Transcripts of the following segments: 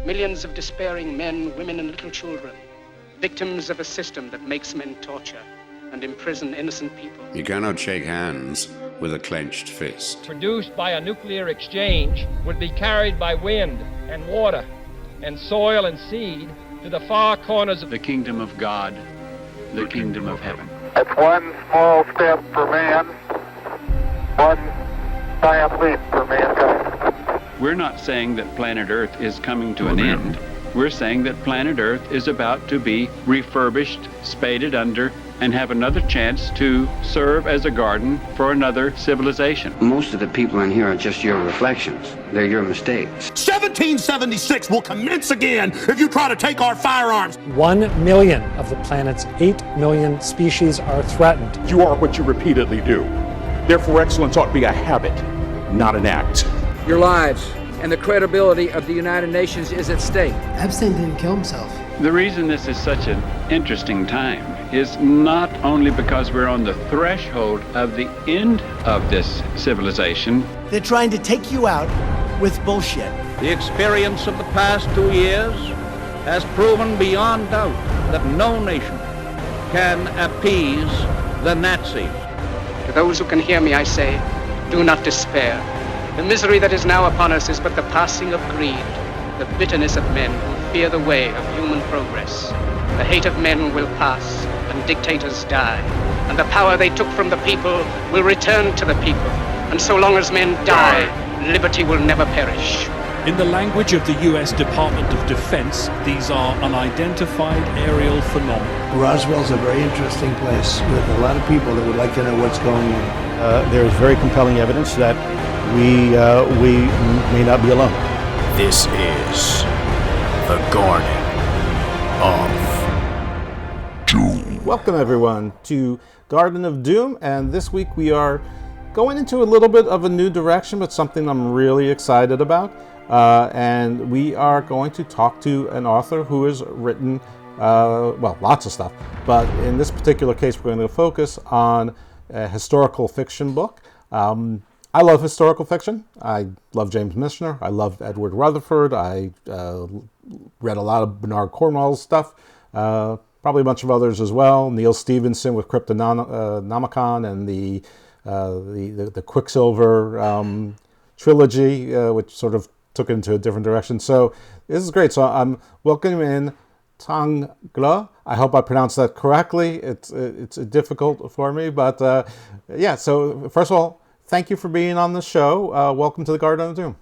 Millions of despairing men, women, and little children, victims of a system that makes men torture and imprison innocent people. You cannot shake hands with a clenched fist. Produced by a nuclear exchange would be carried by wind and water and soil and seed to the far corners of the kingdom of God, the kingdom of heaven. It's one small step for man, one giant leap for mankind. We're not saying that planet Earth is coming to an end. We're saying that planet Earth is about to be refurbished, spaded under, and have another chance to serve as a garden for another civilization. Most of the people in here are just your reflections. They're your mistakes. 1776 will commence again if you try to take our firearms. 1 million of the planet's 8 million species are threatened. You are what you repeatedly do. Therefore, excellence ought to be a habit, not an act. Your lives and the credibility of the United Nations is at stake. Epstein didn't kill himself. The reason this is such an interesting time is not only because we're on the threshold of the end of this civilization. They're trying to take you out with bullshit. The experience of the past 2 years has proven beyond doubt that no nation can appease the Nazis. To those who can hear me, I say, do not despair. The misery that is now upon us is but the passing of greed, the bitterness of men who fear the way of human progress. The hate of men will pass, and dictators die, and the power they took from the people will return to the people. And so long as men die, liberty will never perish. In the language of the U.S. Department of Defense, these are unidentified aerial phenomena. Roswell's a very interesting place with a lot of people that would like to know what's going on. There is very compelling evidence that we may not be alone. This is the Garden of Doom. Welcome everyone to Garden of Doom, and this week we are going into a little bit of a new direction, but something I'm really excited about. And we are going to talk to an author who has written, well, lots of stuff, but in this particular case we're going to focus on a historical fiction book. I love historical fiction. I love James Michener. I love Edward Rutherford. I read a lot of Bernard Cornwell's stuff, probably a bunch of others as well. Neil Stevenson with Cryptonomicon and the Quicksilver trilogy, which sort of took it into a different direction. So this is great. So I'm welcoming in Tong Ge. I hope I pronounced that correctly. It's difficult for me, but yeah. So first of all, thank you for being on the show. Welcome to the Garden of Doom.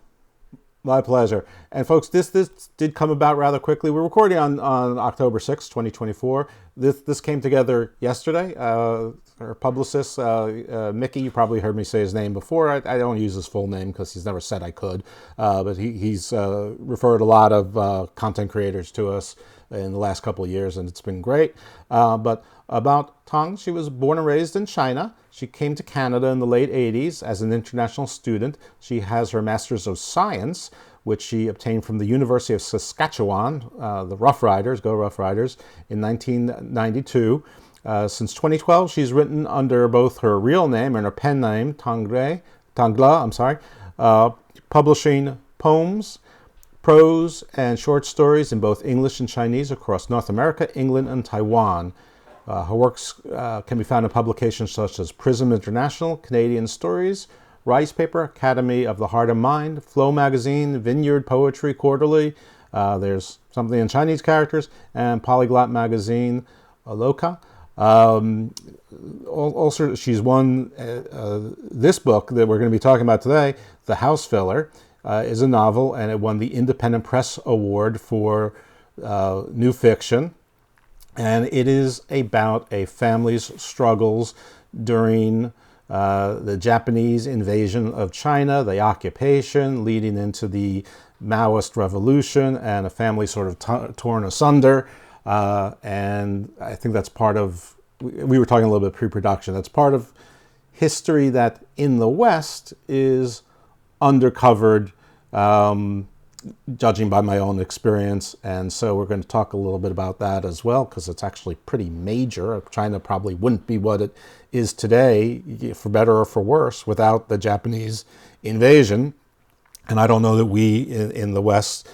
My pleasure. And folks, this did come about rather quickly. We're recording on October 6th, 2024. This came together yesterday. Our publicist, Mickey, you probably heard me say his name before. I don't use his full name because he's never said I could. But he's referred a lot of content creators to us in the last couple of years, and it's been great. But about Tong, she was born and raised in China. She came to Canada in the late 80s as an international student. She has her Master's of Science, which she obtained from the University of Saskatchewan, the Rough Riders, go Rough Riders, in 1992. Since 2012, she's written under both her real name and her pen name, Tong Ge, publishing poems, prose, and short stories in both English and Chinese across North America, England, and Taiwan. Her works can be found in publications such as Prism International, Canadian Stories, Rice Paper, Academy of the Heart and Mind, Flow Magazine, Vineyard Poetry Quarterly, there's something in Chinese characters, and Polyglot Magazine, Aloka. Also, she's won this book that we're going to be talking about today, The House Filler, is a novel, and it won the Independent Press Award for new fiction. And it is about a family's struggles during the Japanese invasion of China, the occupation leading into the Maoist Revolution, and a family sort of torn asunder. And I think that's part of, we were talking a little bit pre-production, that's part of history that in the West is undercovered, judging by my own experience. And so we're going to talk a little bit about that as well, because it's actually pretty major. China probably wouldn't be what it is today, for better or for worse, without the Japanese invasion. And I don't know that we in the West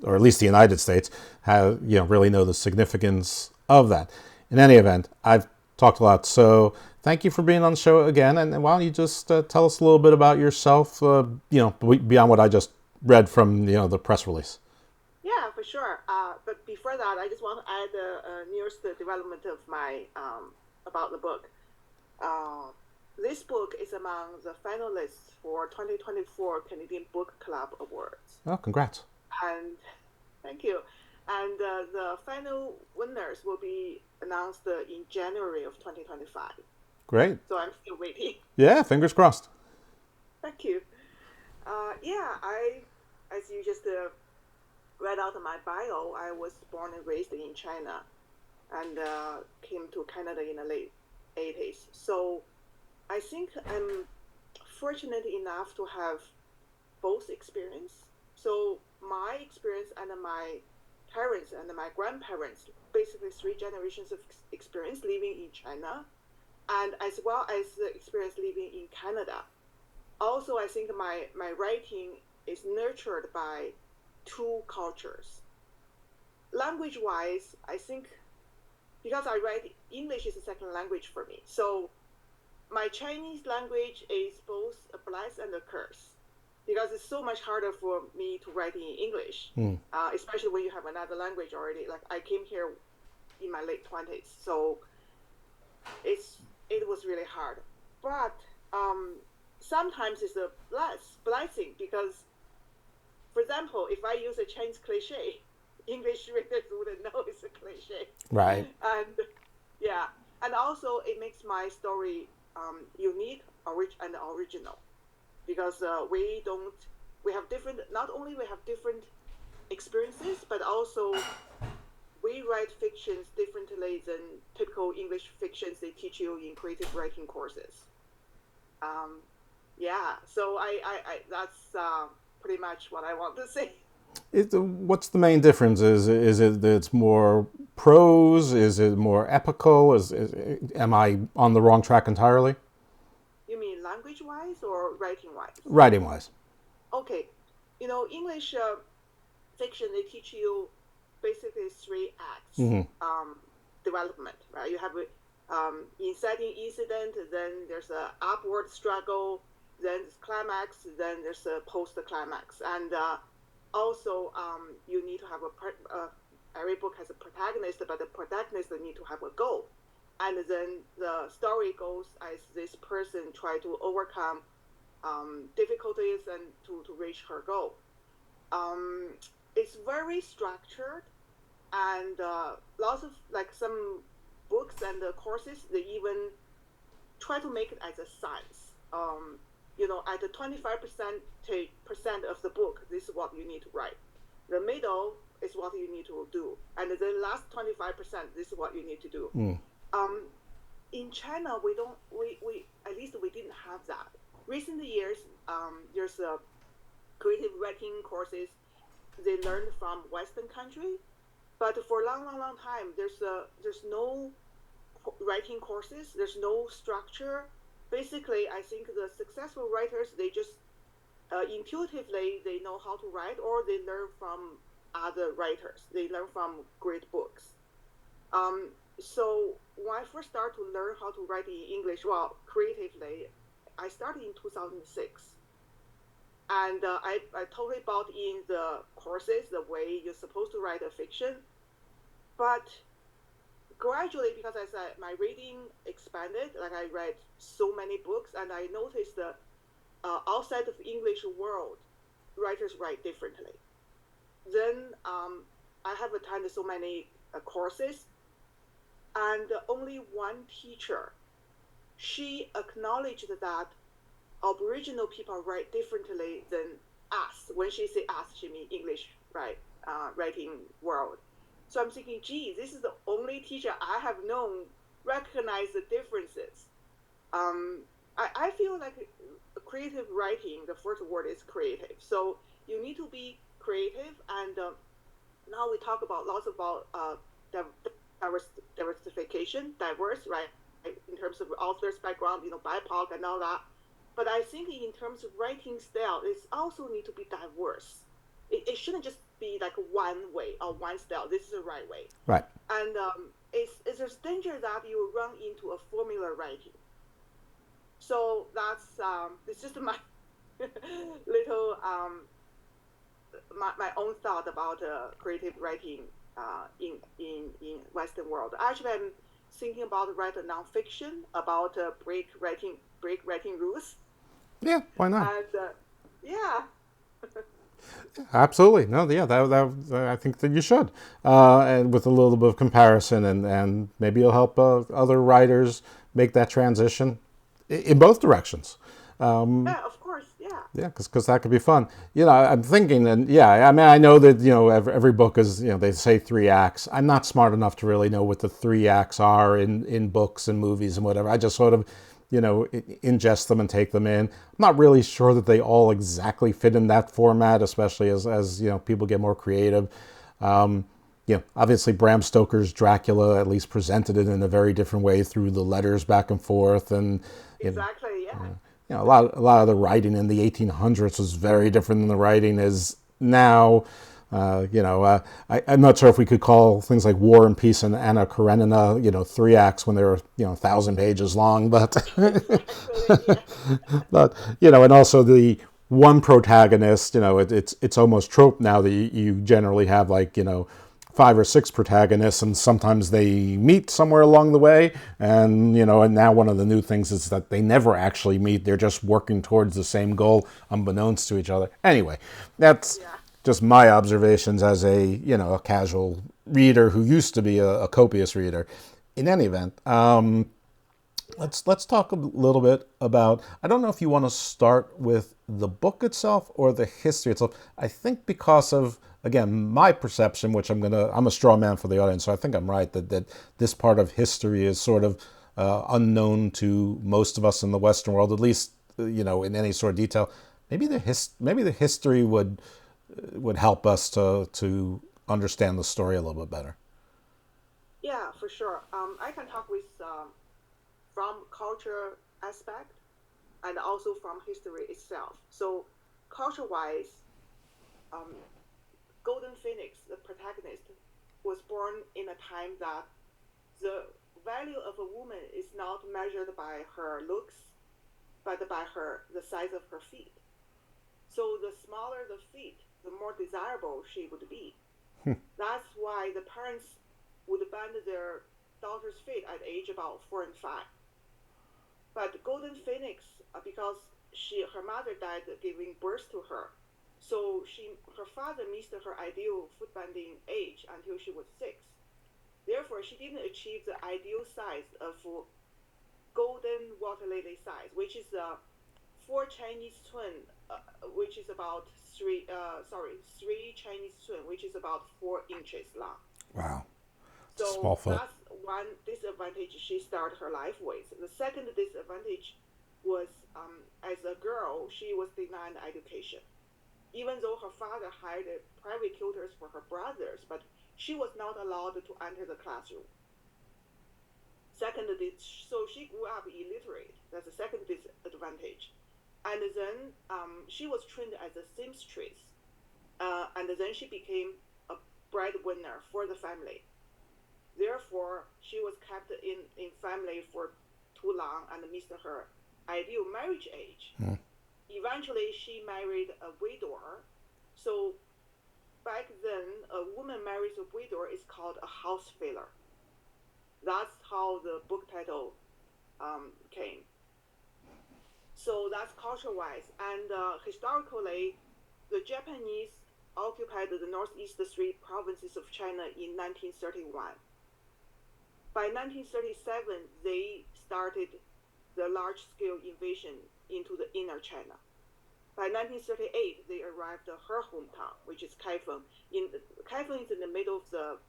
or at least the United States, have really know the significance of that. In any event, I've talked a lot, so thank you for being on the show again. And why don't you just tell us a little bit about yourself, beyond what I just read from the press release. Yeah, for sure. But before that, I just want to add the newest development of my about the book. This book is among the finalists for 2024 Canadian Book Club Awards. Oh, congrats! And thank you. And the final winners will be announced in January of 2025. Great. So I'm still waiting. Yeah, fingers crossed. Thank you. As you just read out of my bio, I was born and raised in China and came to Canada in the late 80s. So I think I'm fortunate enough to have both experience. So my experience and my parents and my grandparents, basically 3 generations of experience living in China, and as well as the experience living in Canada. Also, I think my writing is nurtured by 2 cultures. Language-wise, I think because I write English is a second language for me. So my Chinese language is both a bless and a curse, because it's so much harder for me to write in English, especially when you have another language already. Like I came here in my late 20s, so it was really hard. But sometimes it's a blessing, because, for example, if I use a Chinese cliche, English readers wouldn't know it's a cliche. Right. And also it makes my story unique, and original, because we have different, not only we have different experiences, but also we write fictions differently than typical English fictions they teach you in creative writing courses. So I that's pretty much what I want to say. What's the main difference? Is it that it's more prose? Is it more epical? Am I on the wrong track entirely? You mean language-wise or writing-wise? Writing-wise. Okay. English fiction, they teach you basically 3 acts development, right? You have inciting incident, then there's a upward struggle, then there's climax, then there's a post-climax. And also, you need to have every book has a protagonist, but the protagonist need to have a goal. And then the story goes as this person try to overcome difficulties and to reach her goal. It's very structured, and lots of, like, some books and courses, they even try to make it as a science. At the 25% of the book, this is what you need to write. The middle is what you need to do, and the last 25%, this is what you need to do. In China, we at least we didn't have that. Recent years, there's creative writing courses they learned from Western country, but for a long time, there's no writing courses. There's no structure. Basically, I think the successful writers, they just intuitively they know how to write, or they learn from other writers. They learn from great books. So when I first started to learn how to write in English, creatively, I started in 2006. And I totally bought in the courses, the way you're supposed to write a fiction. But gradually, because as my reading expanded, like I read so many books, and I noticed that outside of English world, writers write differently. Then I have attended so many courses, and only one teacher, she acknowledged that Aboriginal people write differently than us. When she say us, she means English, right? Writing world. So I'm thinking, gee, this is the only teacher I have known recognize the differences. I feel like creative writing, the first word is creative. So you need to be creative, and now we talk about lots about diversification, diverse, right? In terms of author's background, BIPOC and all that. But I think in terms of writing style, it also need to be diverse. It shouldn't just be like one way or one style. This is the right way. Right. And it's a danger that you run into a formula writing. So that's it's just my little my own thought about creative writing in Western world. Actually, I'm thinking about writing nonfiction about break writing rules. Yeah, why not? And yeah. Absolutely. No, yeah, that I think that you should. And with a little bit of comparison, and maybe you'll help other writers make that transition in both directions. Yeah, of course, yeah. Yeah, because that could be fun. I'm thinking, and yeah, I mean, I know that, every book is, they say 3 acts. I'm not smart enough to really know what the 3 acts are in books and movies and whatever. I just sort of, ingest them and take them in. I'm not really sure that they all exactly fit in that format, especially as people get more creative. Obviously Bram Stoker's Dracula at least presented it in a very different way through the letters back and forth, and exactly, yeah. A lot of the writing in the 1800s was very different than the writing is now. I'm not sure if we could call things like War and Peace and Anna Karenina, 3 acts when they were, 1,000 pages long, but, and also the one protagonist, it's almost trope now that you generally have 5 or 6 protagonists, and sometimes they meet somewhere along the way, and and now one of the new things is that they never actually meet. They're just working towards the same goal unbeknownst to each other. Anyway, that's just my observations as a casual reader who used to be a copious reader. In any event, let's talk a little bit about, I don't know if you want to start with the book itself or the history itself. I think because of, again, my perception, which I'm a straw man for the audience, so I think I'm right, that this part of history is sort of unknown to most of us in the Western world, at least, in any sort of detail. Maybe the history would help us to understand the story a little bit better. Yeah, for sure. I can talk with from culture aspect and also from history itself. So culture-wise, Golden Phoenix, the protagonist, was born in a time that the value of a woman is not measured by her looks, but by the size of her feet. So the smaller the feet, the more desirable she would be. That's why the parents would bend their daughter's feet at age about 4 and 5. But Golden Phoenix, because her mother died giving birth to her, so her father missed her ideal foot bending age until she was 6. Therefore, she didn't achieve the ideal size of golden water lily size, which is 4 Chinese twin, which is about 3 Chinese twin, which is about 4 inches long. Wow. So small foot. That's one disadvantage she started her life with. The second disadvantage was, as a girl, she was denied education. Even though her father hired private tutors for her brothers, but she was not allowed to enter the classroom. So she grew up illiterate. That's the second disadvantage. And then she was trained as a seamstress. And then she became a breadwinner for the family. Therefore, she was kept in family for too long and missed her ideal marriage age. Eventually, she married a widower. So back then, a woman marries a widower is called a house failure. That's how the book title came. So that's culture-wise. And historically, the Japanese occupied the northeast 3 provinces of China in 1931. By 1937, they started the large-scale invasion into the inner China. By 1938, they arrived at her hometown, which is Kaifeng. Kaifeng is in the middle of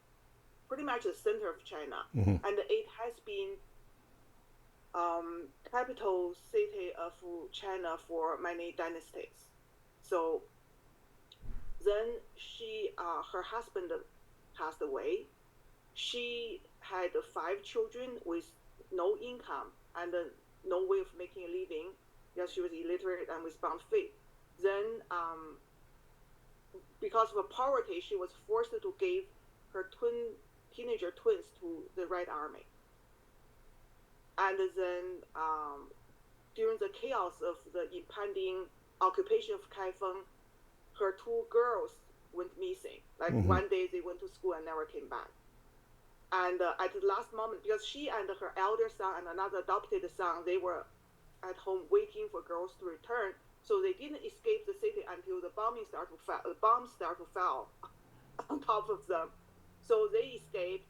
pretty much the center of China, and it has been capital city of China for many dynasties. So then her husband passed away. She had 5 children with no income and no way of making a living. Yes, she was illiterate and with bound feet. Then because of poverty, she was forced to give her teenager twins to the Red Army. And then during the chaos of the impending occupation of Kaifeng, her two girls went missing. Like one day they went to school and never came back. And at the last moment, because she and her elder son and another adopted son, they were at home waiting for girls to return. So they didn't escape the city until the bombs started to fall on top of them. So they escaped.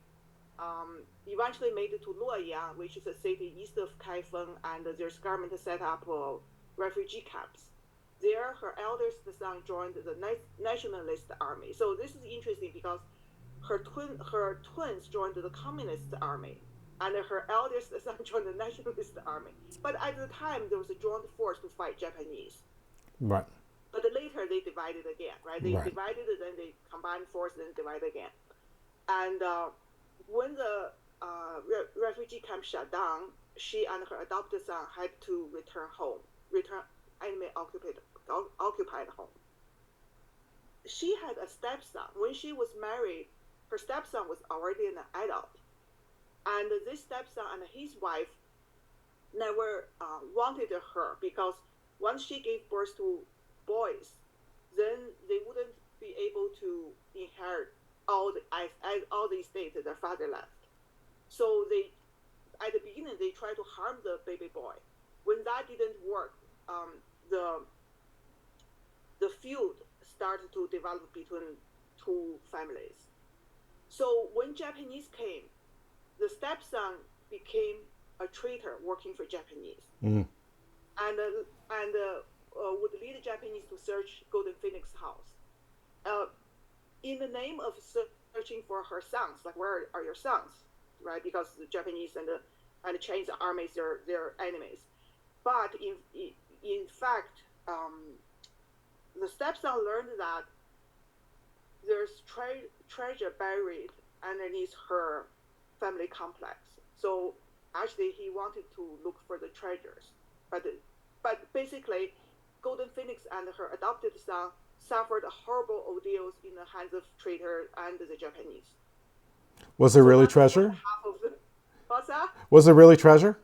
Eventually made it to Luoyang, which is a city east of Kaifeng, and their government set up refugee camps. There, her eldest son joined the nationalist army. So this is interesting because her twins joined the communist army, and her eldest son joined the nationalist army. But at the time, there was a joint force to fight Japanese. Right. But later they divided again, right? They divided, then they combined force, then divided again. And when the refugee camp shut down, she and her adopted son had to return enemy occupied home. She had a stepson. When she was married, her stepson was already an adult. And this stepson and his wife never wanted her, because once she gave birth to boys, then they wouldn't be able to inherit all the estate that their father left. So they, at the beginning, they tried to harm the baby boy. When that didn't work, the feud started to develop between two families. So when Japanese came, the stepson became a traitor working for Japanese, and would lead the Japanese to search Golden Phoenix house, in the name of searching for her sons. Like, where are your sons, right? Because the Japanese and the Chinese armies are their enemies. But in fact, the stepson learned that there's treasure buried underneath her family complex. So actually, he wanted to look for the treasures. But basically, Golden Phoenix and her adopted son suffered horrible ordeals in the hands of traitors and the Japanese. Was there really treasure? What's that? Was there really treasure?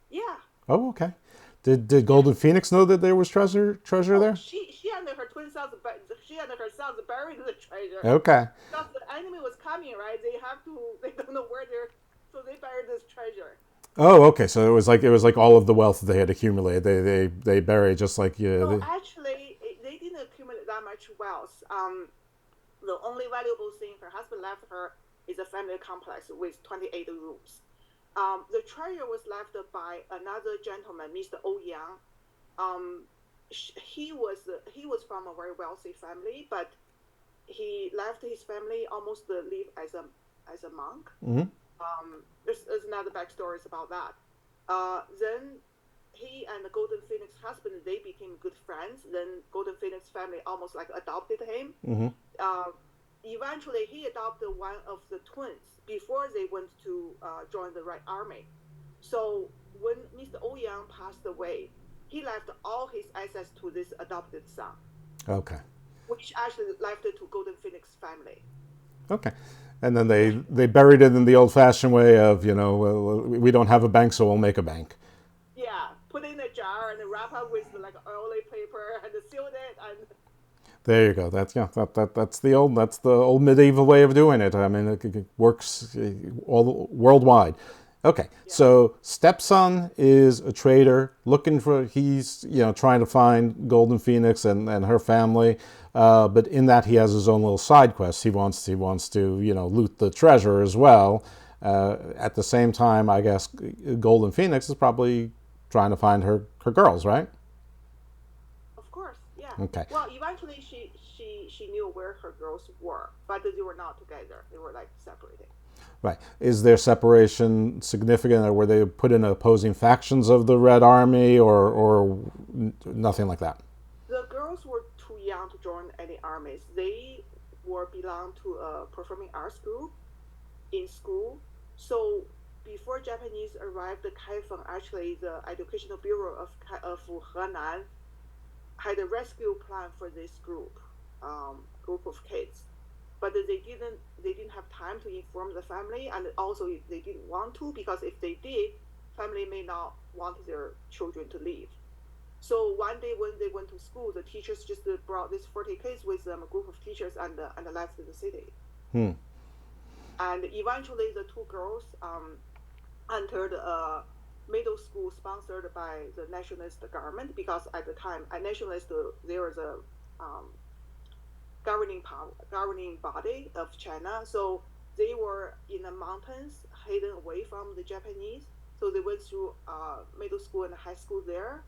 Yeah. Oh, okay. Did Golden Phoenix know that there was treasure there? She and her twin sons, buried the treasure. Okay. Because the enemy was coming, right? They don't know where so they buried this treasure. Oh, okay. So it was like all of the wealth that they had accumulated. They buried just like Actually, they didn't accumulate that much wealth. The only valuable thing her husband left her is a family complex with 28 rooms. The treasure was left by another gentleman, Mr. Ouyang. He was from a very wealthy family, but he left his family almost to live as a monk. Mm-hmm. There's another backstories about that. Then he and the Golden Phoenix husband, they became good friends. Then Golden Phoenix family almost like adopted him. Mm-hmm. Eventually, he adopted one of the twins before they went to join the Red Army. So when Mr. Ouyang passed away, he left all his assets to this adopted son. Okay. Which actually left it to Golden Phoenix family. Okay. And then they buried it in the old-fashioned way of, we don't have a bank, so we'll make a bank. Yeah, put it in a jar and wrap up with like oily paper and sealed it. And there you go. That's the old medieval way of doing it. I mean, it works all worldwide. Okay, yeah. So stepson is a traitor he's trying to find Golden Phoenix and her family, but in that he has his own little side quest. He wants to loot the treasure as well. At the same time, I guess Golden Phoenix is probably trying to find her girls, right? Of course, yeah. Okay. Well, eventually she knew where her girls were, but they were not together. They were like separated. Right. Is their separation significant, or were they put in opposing factions of the Red Army, or nothing like that? The girls were too young to join any armies. They belonged to a performing arts group in school. So before Japanese arrived at Kaifeng, actually the Educational Bureau of Henan had a rescue plan for this group of kids, but they didn't have time to inform the family, and also they didn't want to, because if they did, family may not want their children to leave. So one day when they went to school, the teachers just brought these 40 kids with them, a group of teachers, and left the city. And eventually the two girls entered a middle school sponsored by the nationalist government, because at the time, there was a governing body of China. So they were in the mountains, hidden away from the Japanese. So they went through middle school and high school there.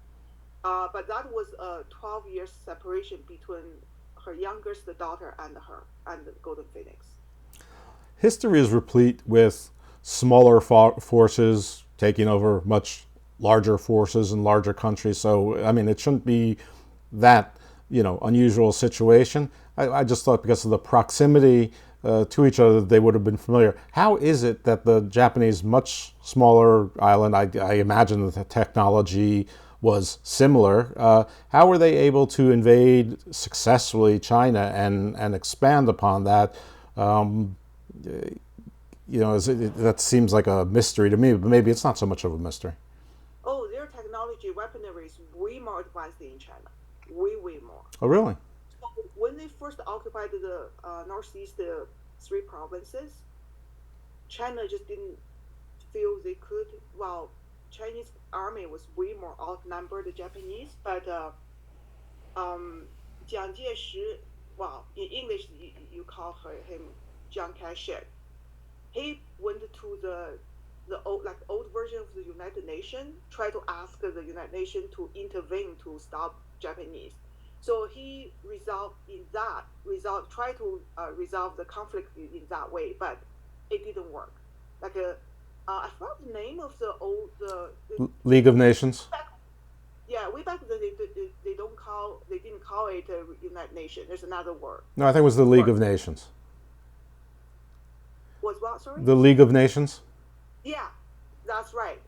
But that was a 12-year separation between her youngest daughter and the Golden Phoenix. History is replete with smaller forces taking over much larger forces in larger countries. So, I mean, it shouldn't be that, unusual situation. I just thought because of the proximity to each other, they would have been familiar. How is it that the Japanese, much smaller island, I imagine that the technology was similar, how were they able to invade successfully China and expand upon that? That seems like a mystery to me, but maybe it's not so much of a mystery. Oh, their technology, weaponry is way more advanced in China. Way more. Oh, really? So when they first occupied the northeast 3 provinces, China just didn't feel they could. Well, Chinese army was way more outnumbered the Japanese, but Jiang Jieshi, well, in English you call him Jiang Kai-shek. He went to the old version of the United Nations, tried to ask the United Nations to intervene to stop Japanese. So he tried to resolve the conflict in that way, but it didn't work. I forgot the name of the League of Nations. Way back then they didn't call it United Nations. There's another word. No, I think it was the League of Nations. Was what? Sorry. The League of Nations. Yeah, that's right.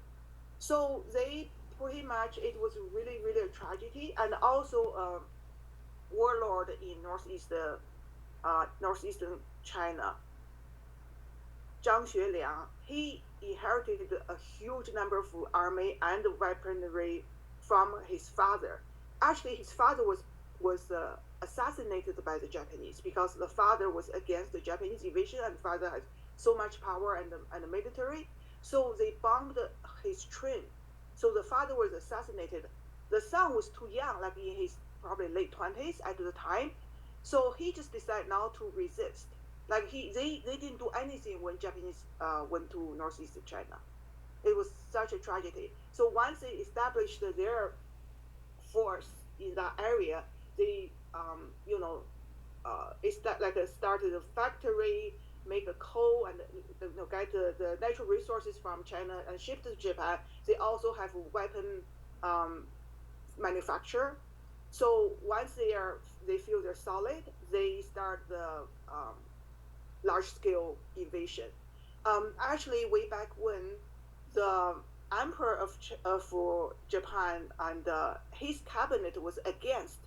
So they pretty much, it was really a tragedy, and also warlord in northeastern China, Zhang Xueliang, he inherited a huge number of army and weaponry from his father. Actually, his father was assassinated by the Japanese because the father was against the Japanese invasion, and father had so much power and military. So they bombed his train. So the father was assassinated. The son was too young, like in his probably late 20s at the time. So he just decided not to resist. Like they didn't do anything when Japanese went to northeast China. It was such a tragedy. So once they established their force in that area, they started a factory, make a coal, and get the natural resources from China and ship to Japan. They also have weapon manufacture. So once they feel they're solid, they start the large-scale invasion. Actually, way back when, the emperor of Japan and his cabinet was against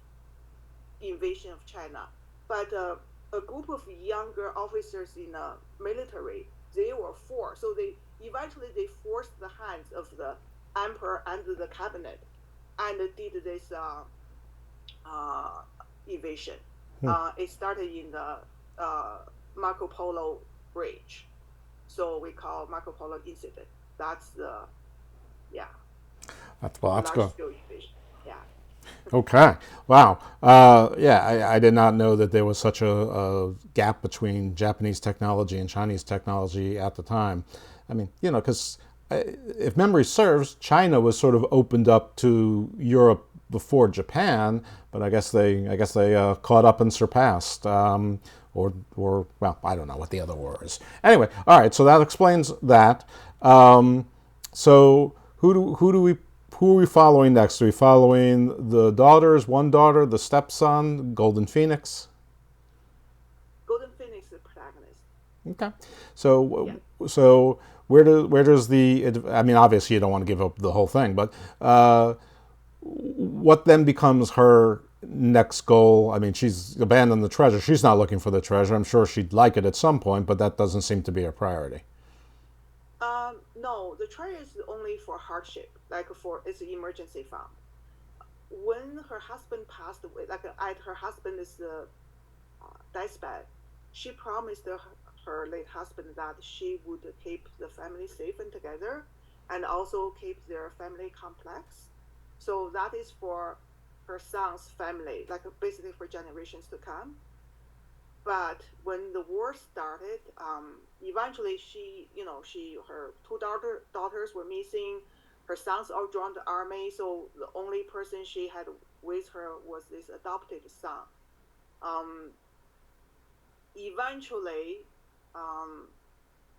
invasion of China, but a group of younger officers in the military, they were for. So they forced the hands of the emperor and the cabinet, and did this invasion. It started in the Marco Polo Bridge, so we call Marco Polo incident. That's That's good. Invasion. Yeah. Okay. Wow. I did not know that there was such a gap between Japanese technology and Chinese technology at the time. I mean, because if memory serves, China was sort of opened up to Europe before Japan, but I guess they caught up and surpassed. Or well, I don't know what the other word is. Anyway, all right. So that explains that. So who are we following next? Are we following the daughters, one daughter, the stepson, Golden Phoenix? Golden Phoenix is the protagonist. Okay. So where does I mean, obviously you don't want to give up the whole thing, but what then becomes her next goal? I mean, she's abandoned the treasure. She's not looking for the treasure. I'm sure she'd like it at some point, but that doesn't seem to be a priority. No, the treasure is only for hardship, it's an emergency fund. When her husband passed away, at her husband's deathbed, she promised her late husband that she would keep the family safe and together, and also keep their family complex. So that is for her son's family, basically for generations to come. But when the war started, eventually her two daughters were missing. Her sons all joined the army, so the only person she had with her was this adopted son. Eventually,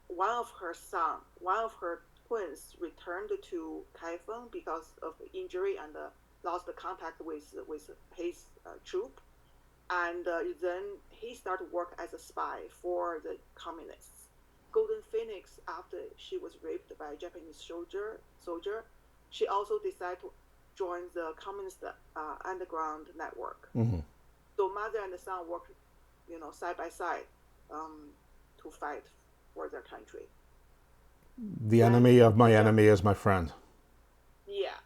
one of her twins returned to Kaifeng because of injury and lost contact with his troop. And then he started work as a spy for the communists. Golden Phoenix, after she was raped by a Japanese soldier, she also decided to join the communist underground network. Mm-hmm. So mother and son worked, side by side to fight for their country. The enemy of my enemy is my friend. Yeah.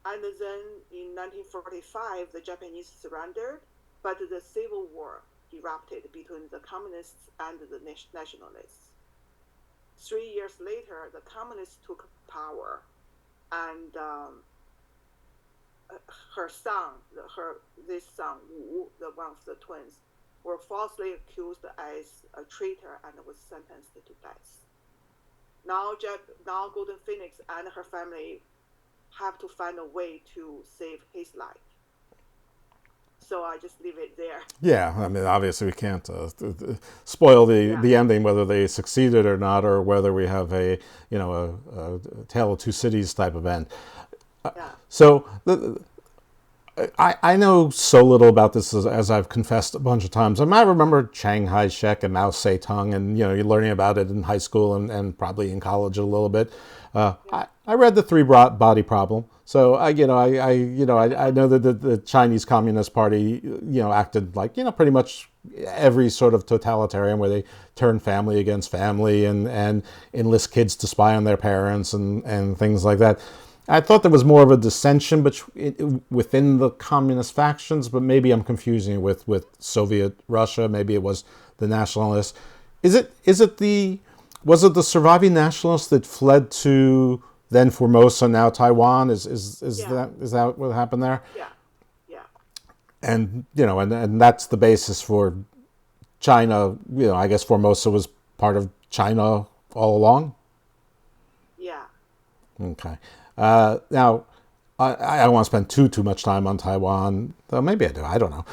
And then in 1945, the Japanese surrendered, but the civil war erupted between the communists and the nationalists. 3 years later, the communists took power, and this son, Wu, one of the twins, were falsely accused as a traitor and was sentenced to death. Now Golden Phoenix and her family have to find a way to save his life. So I just leave it there. Yeah, I mean, obviously we can't spoil the ending, whether they succeeded or not, or whether we have a Tale of Two Cities type of end. So I know so little about this as I've confessed a bunch of times. I remember Chiang Kai-shek and Mao Zedong, and you're learning about it in high school and probably in college a little bit. I read The Three Body Problem, so I know that the Chinese Communist Party acted like pretty much every sort of totalitarian, where they turn family against family and enlist kids to spy on their parents and things like that. I thought there was more of a dissension within the communist factions, but maybe I'm confusing it with Soviet Russia. Maybe it was the nationalists. Was it the surviving nationalists that fled to then Formosa, now Taiwan? Is that what happened there? Yeah. And and that's the basis for China. I guess Formosa was part of China all along. Yeah. Okay. Now, I don't want to spend too much time on Taiwan, though maybe I do. I don't know.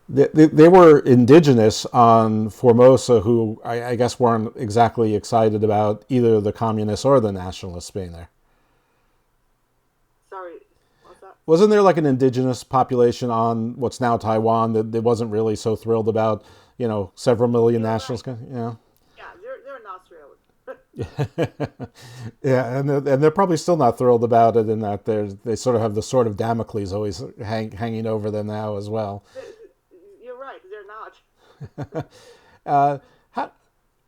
They were indigenous on Formosa who I guess weren't exactly excited about either the communists or the nationalists being there. Sorry, what's that? Wasn't there like an indigenous population on what's now Taiwan that wasn't really so thrilled about, several million nationalists? Right. Yeah, they're not thrilled. Yeah, and they're probably still not thrilled about it, in that they sort of have the sword of Damocles always hanging over them now as well. You're right, they're not.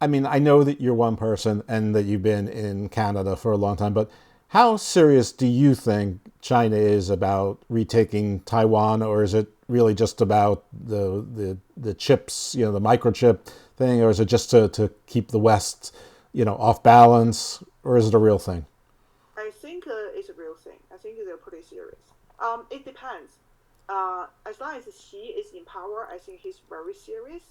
I know that you're one person and that you've been in Canada for a long time, but how serious do you think China is about retaking Taiwan, or is it really just about the chips, the microchip thing, or is it just to keep the West off balance, or is it a real thing? I think it's a real thing. I think they're pretty serious. It depends. As long as he is in power, I think he's very serious.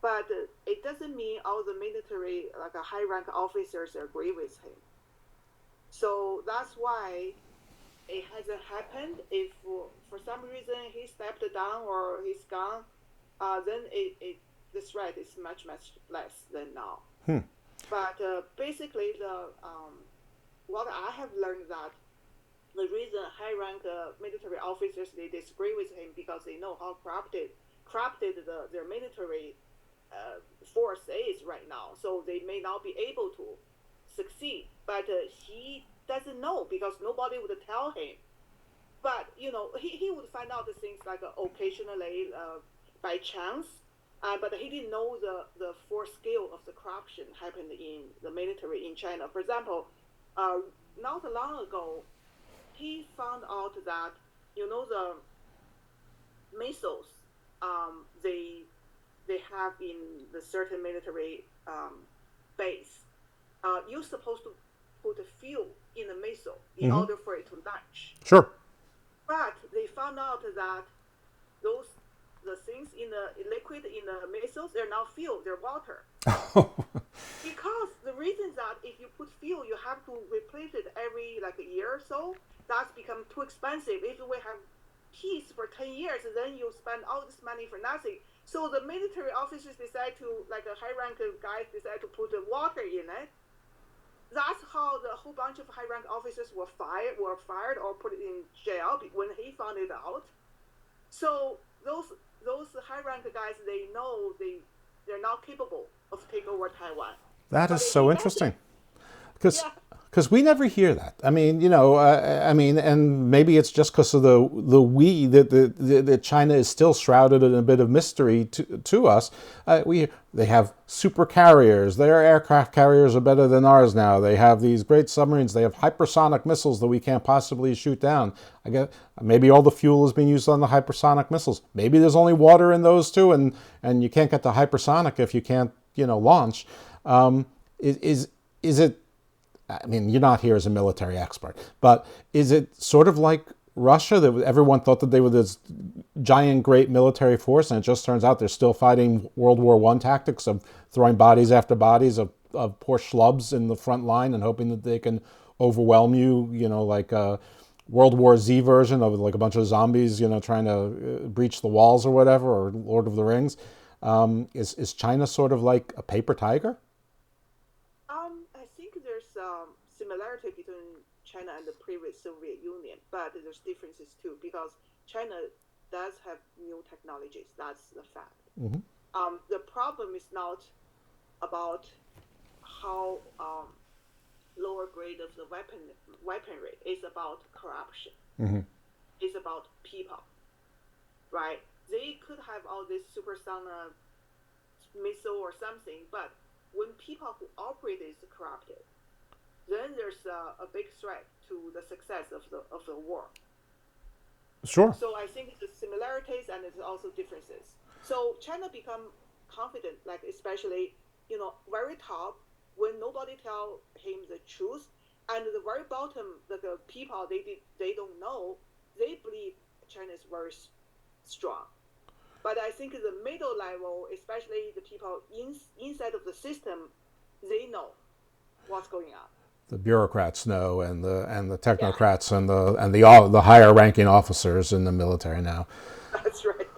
But it doesn't mean all the military, high-rank officers, agree with him. So that's why it hasn't happened. If for some reason he stepped down or he's gone, then the threat is much less than now. But basically, what I have learned that the reason high-rank military officers, they disagree with him because they know how corrupted their military force is right now. So they may not be able to succeed. But he doesn't know because nobody would tell him. but he would find out the things like occasionally by chance, but he didn't know the full scale of the corruption happened in the military in China. For example, not long ago, he found out that the missiles they have in the certain military base, you're supposed to put fuel in the missile in order for it to launch. Sure. But they found out that the things in the liquid in the missiles, they're not fuel, they're water. Because the reason is that if you put fuel, you have to replace it every a year or so. That's become too expensive. If we have peace for 10 years, then you spend all this money for nothing. So the military officers decide to, the high-rank guys decide to put the water in it. That's how the whole bunch of high-rank officers were fired or put in jail when he found it out. So those high-rank guys, they know they're not capable of taking over Taiwan. That is so interesting, because we never hear that. I mean, and maybe it's just because of that China is still shrouded in a bit of mystery to us. They have super carriers. Their aircraft carriers are better than ours now. They have these great submarines. They have hypersonic missiles that we can't possibly shoot down. I guess maybe all the fuel is being used on the hypersonic missiles. Maybe there's only water in those too, and you can't get the hypersonic if you can't launch. Is it? I mean, you're not here as a military expert, but is it sort of like Russia, that everyone thought that they were this giant, great military force, and it just turns out they're still fighting World War I tactics of throwing bodies after bodies of poor schlubs in the front line and hoping that they can overwhelm you, like a World War Z version of a bunch of zombies, trying to breach the walls or whatever, or Lord of the Rings. Is China sort of like a paper tiger? I think there's similarity between China and the previous Soviet Union, but there's differences too, because China does have new technologies. That's the fact. The problem is not about how lower grade of the weaponry. It's about corruption. It's about people, right? They could have all this supersonic missile or something, but when people who operate is corrupted, then there's a big threat to the success of the war. Sure. So I think the similarities and there's also differences. So China become confident, especially very top, when nobody tell him the truth, and the very bottom, the people they don't know, they believe China is very strong. But I think the middle level, especially the people inside of the system, they know what's going on. The bureaucrats know, and the technocrats and the higher ranking officers in the military now. That's right.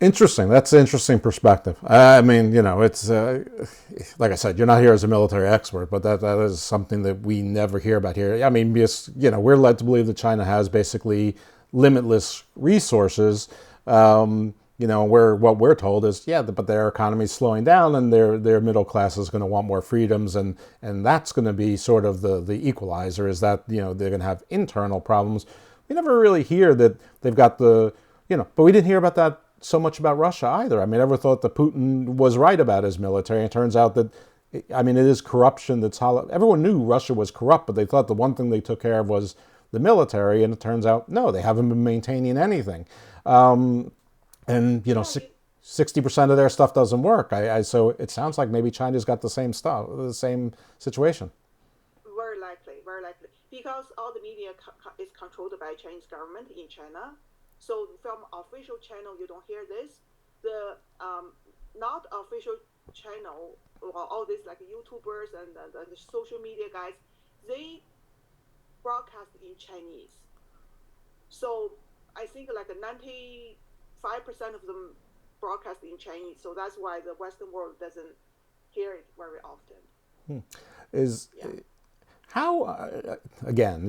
Interesting. That's an interesting perspective. I mean, it's like I said, you're not here as a military expert, but that is something that we never hear about here. I mean, because we're led to believe that China has basically limitless resources. What we're told is, but their economy is slowing down, and their middle class is going to want more freedoms, and that's going to be sort of the equalizer, is that they're going to have internal problems. We never really hear that they've got but we didn't hear about that so much about Russia either. I mean, I never thought that Putin was right about his military. It turns out that, it is corruption that's hollow. Everyone knew Russia was corrupt, but they thought the one thing they took care of was the military, and it turns out, no, they haven't been maintaining anything. And 60% of their stuff doesn't work. So it sounds like maybe China's got the same stuff, the same situation. Very likely, because all the media is controlled by Chinese government in China. So from official channel, you don't hear this. The not official channel, all these YouTubers and the social media guys, they broadcast in Chinese. So I think 95% of them broadcast in Chinese. So that's why the Western world doesn't hear it very often. How, again,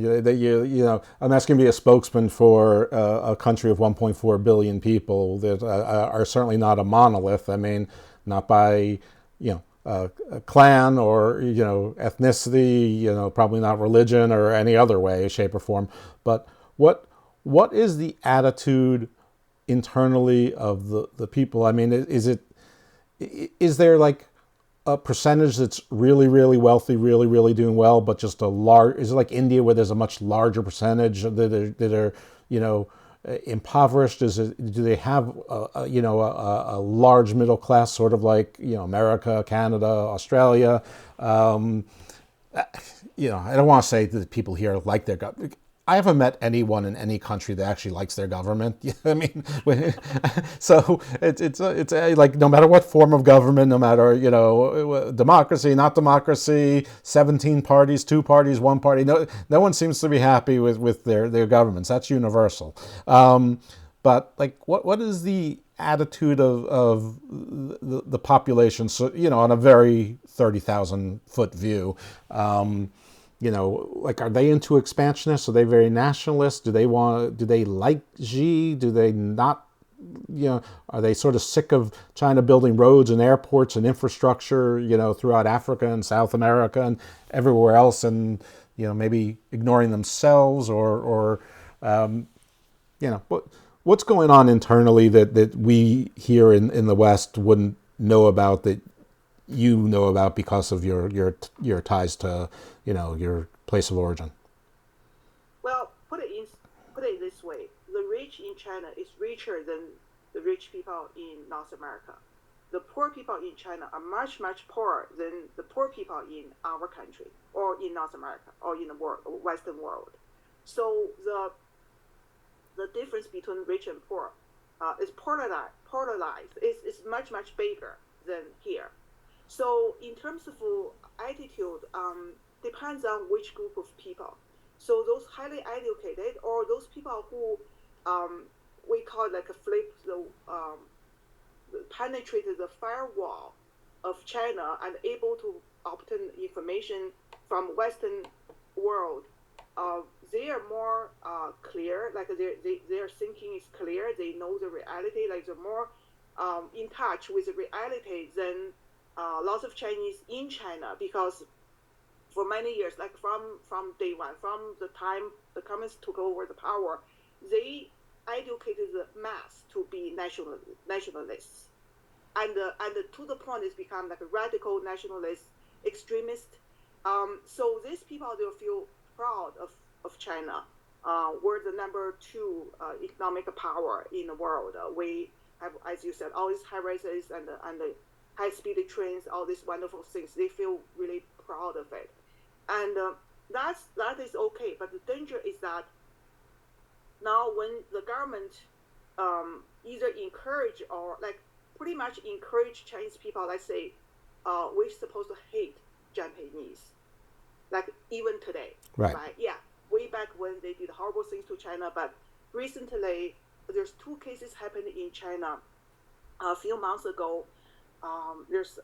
I'm asking to be a spokesman for a country of 1.4 billion people that are certainly not a monolith. I mean, not by, a clan or, ethnicity, probably not religion or any other way, shape or form. But what what is the attitude internally of the people? I mean, is there like a percentage that's really, really wealthy, really, really doing well, but just a large, is it like India where there's a much larger percentage that are impoverished? Do they have a large middle class, sort of like America, Canada, Australia? I don't want to say that people here like their government. I haven't met anyone in any country that actually likes their government. I mean, so it's like no matter what form of government, no matter democracy, not democracy, 17 parties, 2 parties, 1 party, no one seems to be happy with their governments. That's universal. But like, what is the attitude of the population? So on a very 30,000 foot view. Like, are they into expansionists? Are they very nationalist? Do they like Xi? Do they not, are they sort of sick of China building roads and airports and infrastructure, throughout Africa and South America and everywhere else, and, maybe ignoring themselves or what's going on internally that we here in the West wouldn't know about, that you know about because of your ties to your place of origin? Well, put it this way: the rich in China is richer than the rich people in North America. The poor people in China are much, much poorer than the poor people in our country or in North America or in the Western world. So the difference between rich and poor is polarized. It's much, much bigger than here. So in terms of attitude, depends on which group of people. So those highly educated, or those people who we call like penetrated the firewall of China and able to obtain information from Western world, they are more clear. Like their thinking is clear. They know the reality. Like they're more in touch with the reality than lots of Chinese in China, because for many years, like from day one, from the time the communists took over the power, they educated the mass to be nationalists, and to the point it's become like a radical nationalist extremist. So these people, they'll feel proud of China. We're the number 2 economic power in the world. We have, as you said, all these high rises and the high-speed trains, all these wonderful things. They feel really proud of it, and that is okay. But the danger is that now when the government either encourage or like pretty much encourage Chinese people, let's say, we're supposed to hate Japanese, like even today, right? Yeah, way back when they did horrible things to China, but recently there's 2 cases happened in China a few months ago. There's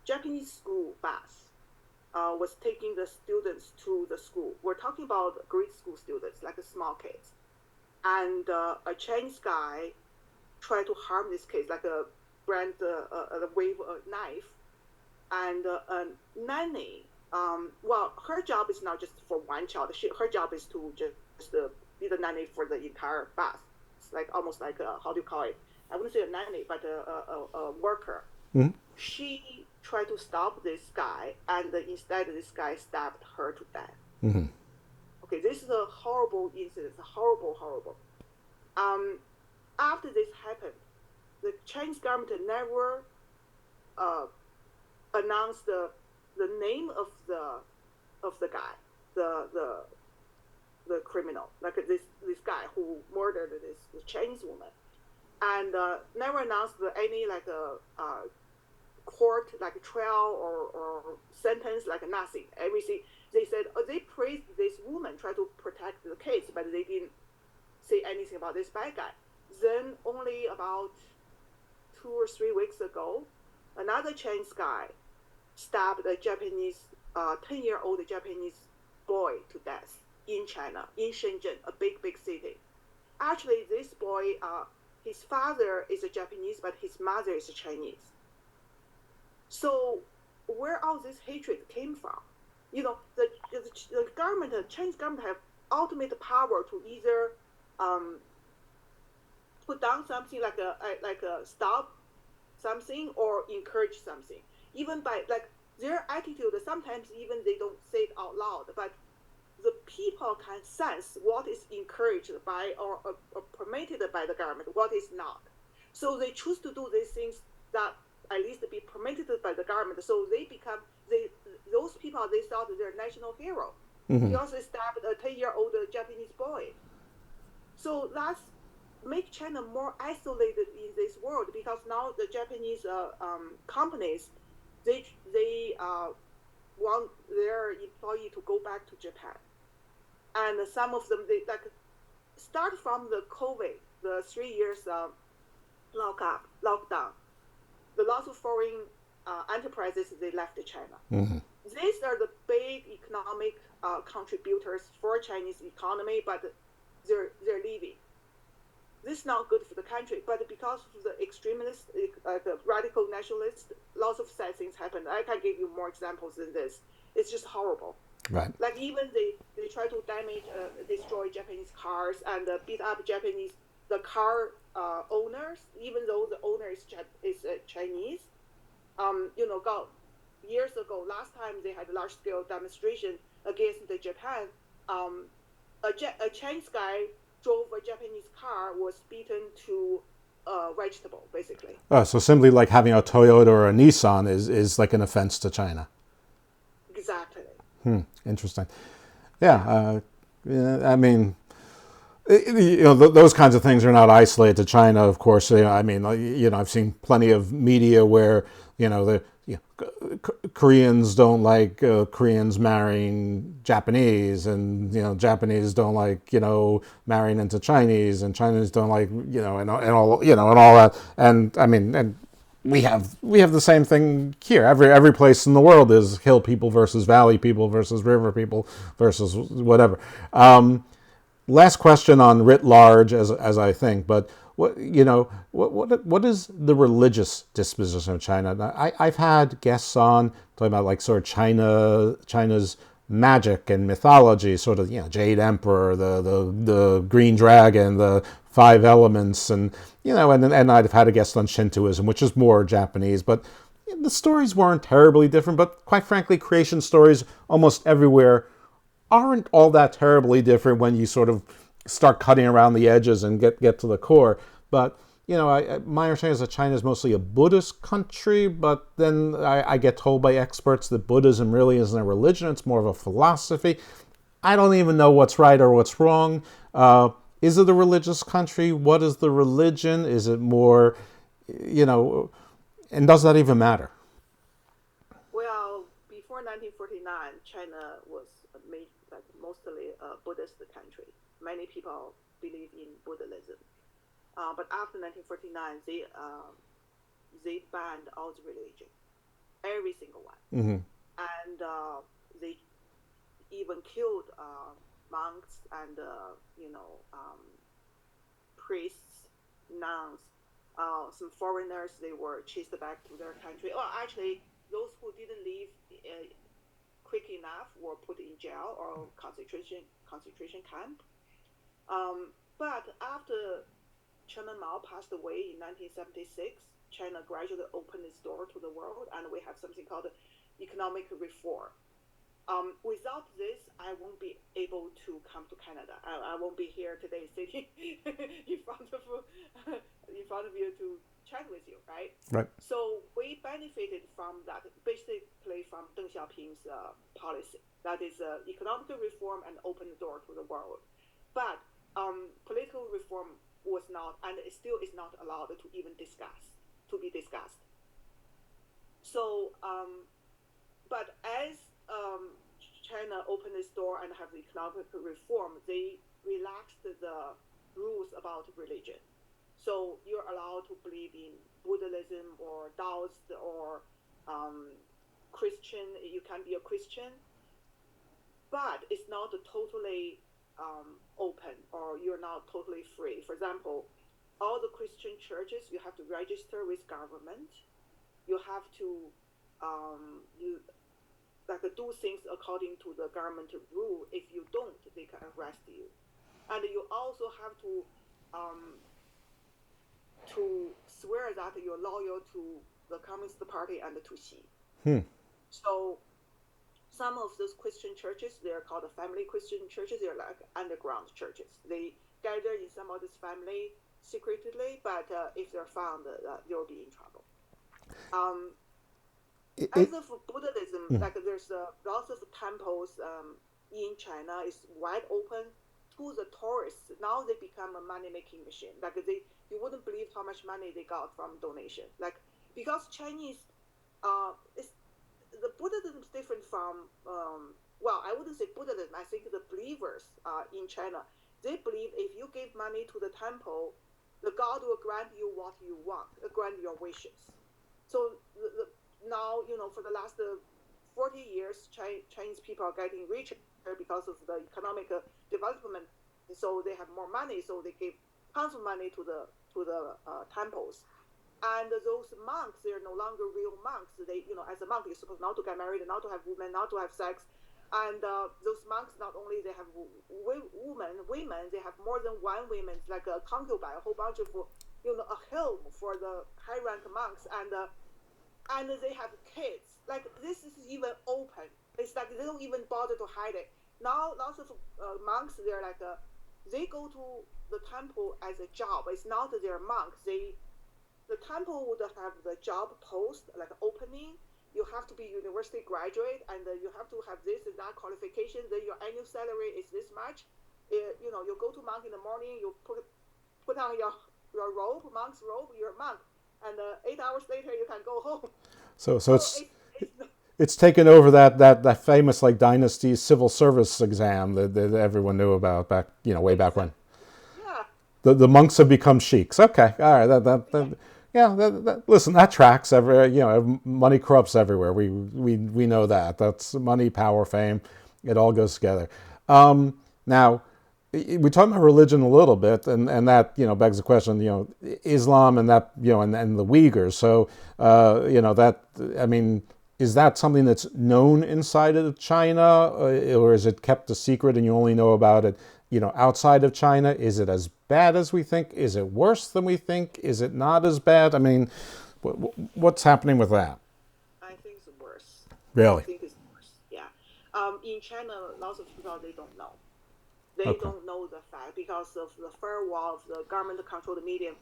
Japanese school bus was taking the students to the school. We're talking about grade school students, like small kids. And a Chinese guy tried to harm this kid, like wave a knife. And a nanny, well, her job is not just for one child. Her job is to just be the nanny for the entire bus. It's like almost like how do you call it? I wouldn't say a nanny, but a worker. Mm-hmm. She tried to stop this guy, and instead this guy stabbed her to death. Mm-hmm. Okay, this is a horrible incident. Horrible. After this happened, the Chinese government never announced the name of the guy, the criminal, like this guy who murdered this Chinese woman. And never announced any like a court, like a trial or sentence, like nothing. Everything they said, they praised this woman, tried to protect the case, but they didn't say anything about this bad guy. Then only about 2 or 3 weeks ago, another Chinese guy stabbed a Japanese 10-year-old Japanese boy to death in China, in Shenzhen, a big city. Actually, this boy. His father is a Japanese, but his mother is a Chinese. So where all this hatred came from? The government, the Chinese government, have ultimate power to either put down something like a stop something or encourage something. Even by like their attitude, sometimes even they don't say it out loud, but the people can sense what is encouraged by or permitted by the government, what is not. So they choose to do these things that at least be permitted by the government. So they become those people. They thought they're national hero. He also stabbed a 10-year-old Japanese boy. So that's make China more isolated in this world, because now the Japanese companies they want their employee to go back to Japan, and some of them they like start from the COVID, the 3 years lockdown. The lots of foreign enterprises they left China. These are the big economic contributors for Chinese economy, but they're leaving. This is not good for the country, but because of the extremists, the radical nationalists, lots of sad things happen. I can give you more examples than this. It's just horrible. Right. Like even they try to damage, destroy Japanese cars and beat up the car owners, even though the owner is Chinese. Years ago, last time they had a large-scale demonstration against Japan, a Chinese guy drove a Japanese car, was beaten to vegetable, basically. Oh, so simply like having a Toyota or a Nissan is like an offense to China. Exactly. Interesting. Yeah, I mean, those kinds of things are not isolated to China, of course. I mean, I've seen plenty of media where Koreans don't like Koreans marrying Japanese, and Japanese don't like marrying into Chinese, and Chinese don't like and all that. And I mean, and we have the same thing here. Every place in the world is hill people versus valley people versus river people versus whatever. Last question on writ large, as I think, but what is the religious disposition of China? I've had guests on talking about like sort of China's magic and mythology, sort of Jade Emperor, the Green Dragon, the Five Elements, and and I've had a guest on Shintoism, which is more Japanese, but the stories weren't terribly different. But quite frankly, creation stories almost everywhere aren't all that terribly different when you sort of start cutting around the edges and get to the core. But my understanding is that China is mostly a Buddhist country, but then I get told by experts that Buddhism really isn't a religion, it's more of a philosophy. I don't even know what's right or what's wrong. Is it a religious country? What is the religion? Is it more, and does that even matter? Well, before 1949, China was mostly a Buddhist country. Many people believe in Buddhism. But after 1949, they banned all the religion, every single one. And they even killed monks and priests, nuns. Some foreigners, they were chased back to their country. Well, actually, those who didn't leave quick enough were put in jail or concentration camp. But after Chairman Mao passed away in 1976, China gradually opened its door to the world, and we have something called economic reform. Without this, I won't be able to come to Canada. I won't be here today sitting in front of you to chat with you, right? Right. So we benefited from that, basically from Deng Xiaoping's policy. That is economic reform and open the door to the world. But political reform was not, and it still is not allowed to even be discussed. So, but as China opened its door and have the economic reform, they relaxed the rules about religion. So you're allowed to believe in Buddhism or Taoist or Christian. You can be a Christian, but it's not totally open, or you're not totally free. For example, all the Christian churches, you have to register with government. You have to do things according to the government rule. If you don't, they can arrest you. and you also have to swear that you're loyal to the Communist Party and to Xi. So some of those Christian churches, they're called family Christian churches. They're like underground churches. They gather in some of this family secretly, but if they're found, you'll be in trouble. As of Buddhism, like there's lots of temples in China is wide open to the tourists. Now they become a money-making machine. Like you wouldn't believe how much money they got from donation. Like because Chinese, the Buddhism is different from. Well, I wouldn't say Buddhism. I think the believers in China, they believe if you give money to the temple, the God will grant you what you want, grant your wishes. So now, for the last 40 years, Chinese people are getting richer because of the economic development. So they have more money, so they give tons of money to the temples. And those monks, they're no longer real monks. They, as a monk, you're supposed not to get married, not to have women, not to have sex. And those monks, not only they have women, they have more than one woman, like a concubine, a whole bunch of, a helm for the high-rank monks, and they have kids. Like this is even open. It's like they don't even bother to hide it. Now lots of monks, they're like they go to the temple as a job. It's not their monks. The temple would have the job post, like opening. You have to be university graduate, and you have to have this and that qualification. Then your annual salary is this much. You go to monk in the morning. You put on your robe, monk's robe. You're a monk, and 8 hours later you can go home. So it's taken over that famous like dynasty civil service exam that everyone knew about back way back when. Yeah. The monks have become sheiks. Okay, all right. Listen, that tracks. Money corrupts everywhere. We know that. That's money, power, fame. It all goes together. Now, we talked about religion a little bit, and that begs the question. Islam and that and the Uiygars. So is that something that's known inside of China, or is it kept a secret and you only know about it outside of China? Is it as bad as we think? Is it worse than we think? Is it not as bad? I mean, what's happening with that? I think it's worse. Really? I think it's worse, yeah. In China, lots of people, they don't know. They don't know the fact because of the firewall of the government-controlled media,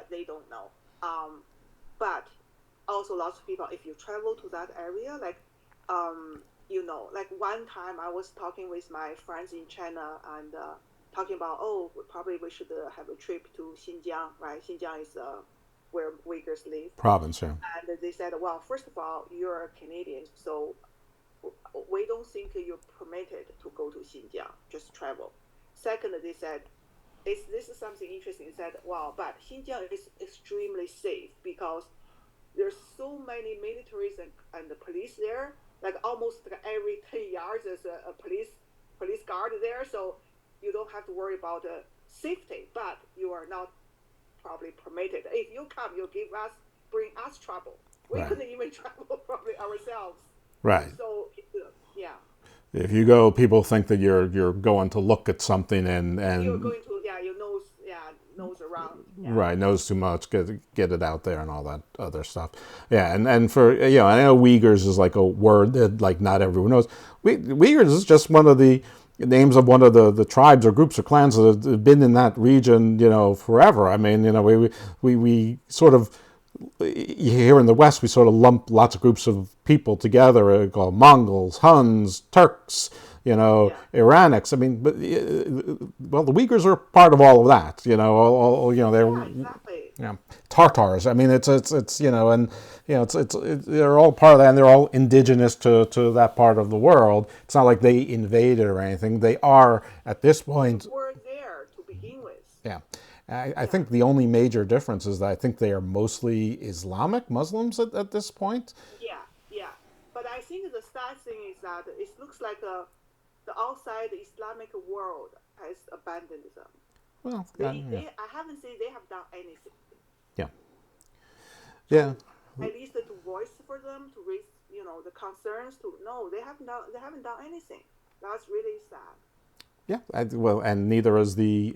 they don't know. But also lots of people, if you travel to that area, like, like one time I was talking with my friends in China and talking about, probably we should have a trip to Xinjiang, right? Xinjiang is where Uighurs live. Province, yeah. And they said, well, first of all, you're a Canadian, so we don't think you're permitted to go to Xinjiang, just travel. Second, they said, this is something interesting. They said, well, but Xinjiang is extremely safe because there's so many militaries and the police there. Like almost every 10 yards there's a police guard there, so you don't have to worry about safety, but you are not probably permitted. If you come, you bring us trouble. We couldn't even travel probably ourselves. Right. So, yeah. If you go, people think that you're going to look at something and you're going to your nose around. Yeah. Right, knows too much, get it out there and all that other stuff. Yeah, and for I know Uiygars is like a word that like not everyone knows. Uighurs is just one of the names of one of the tribes or groups or clans that have been in that region, forever. I mean, we sort of here in the West we sort of lump lots of groups of people together, called Mongols, Huns, Turks, Iranics. I mean, but the Uighurs are part of all of that. They're exactly. Tartars. I mean, it's they're all part of that, and they're all indigenous to that part of the world. It's not like they invaded or anything. They are at this point. We're there to begin with. Yeah. I think the only major difference is that I think they are mostly Islamic Muslims at this point. Yeah. But I think the sad thing is that it looks like the outside Islamic world has abandoned them. Well, I haven't seen they have done anything. Yeah. At least to voice for them, to raise, the concerns. They haven't done anything. That's really sad. Yeah, well, and neither is the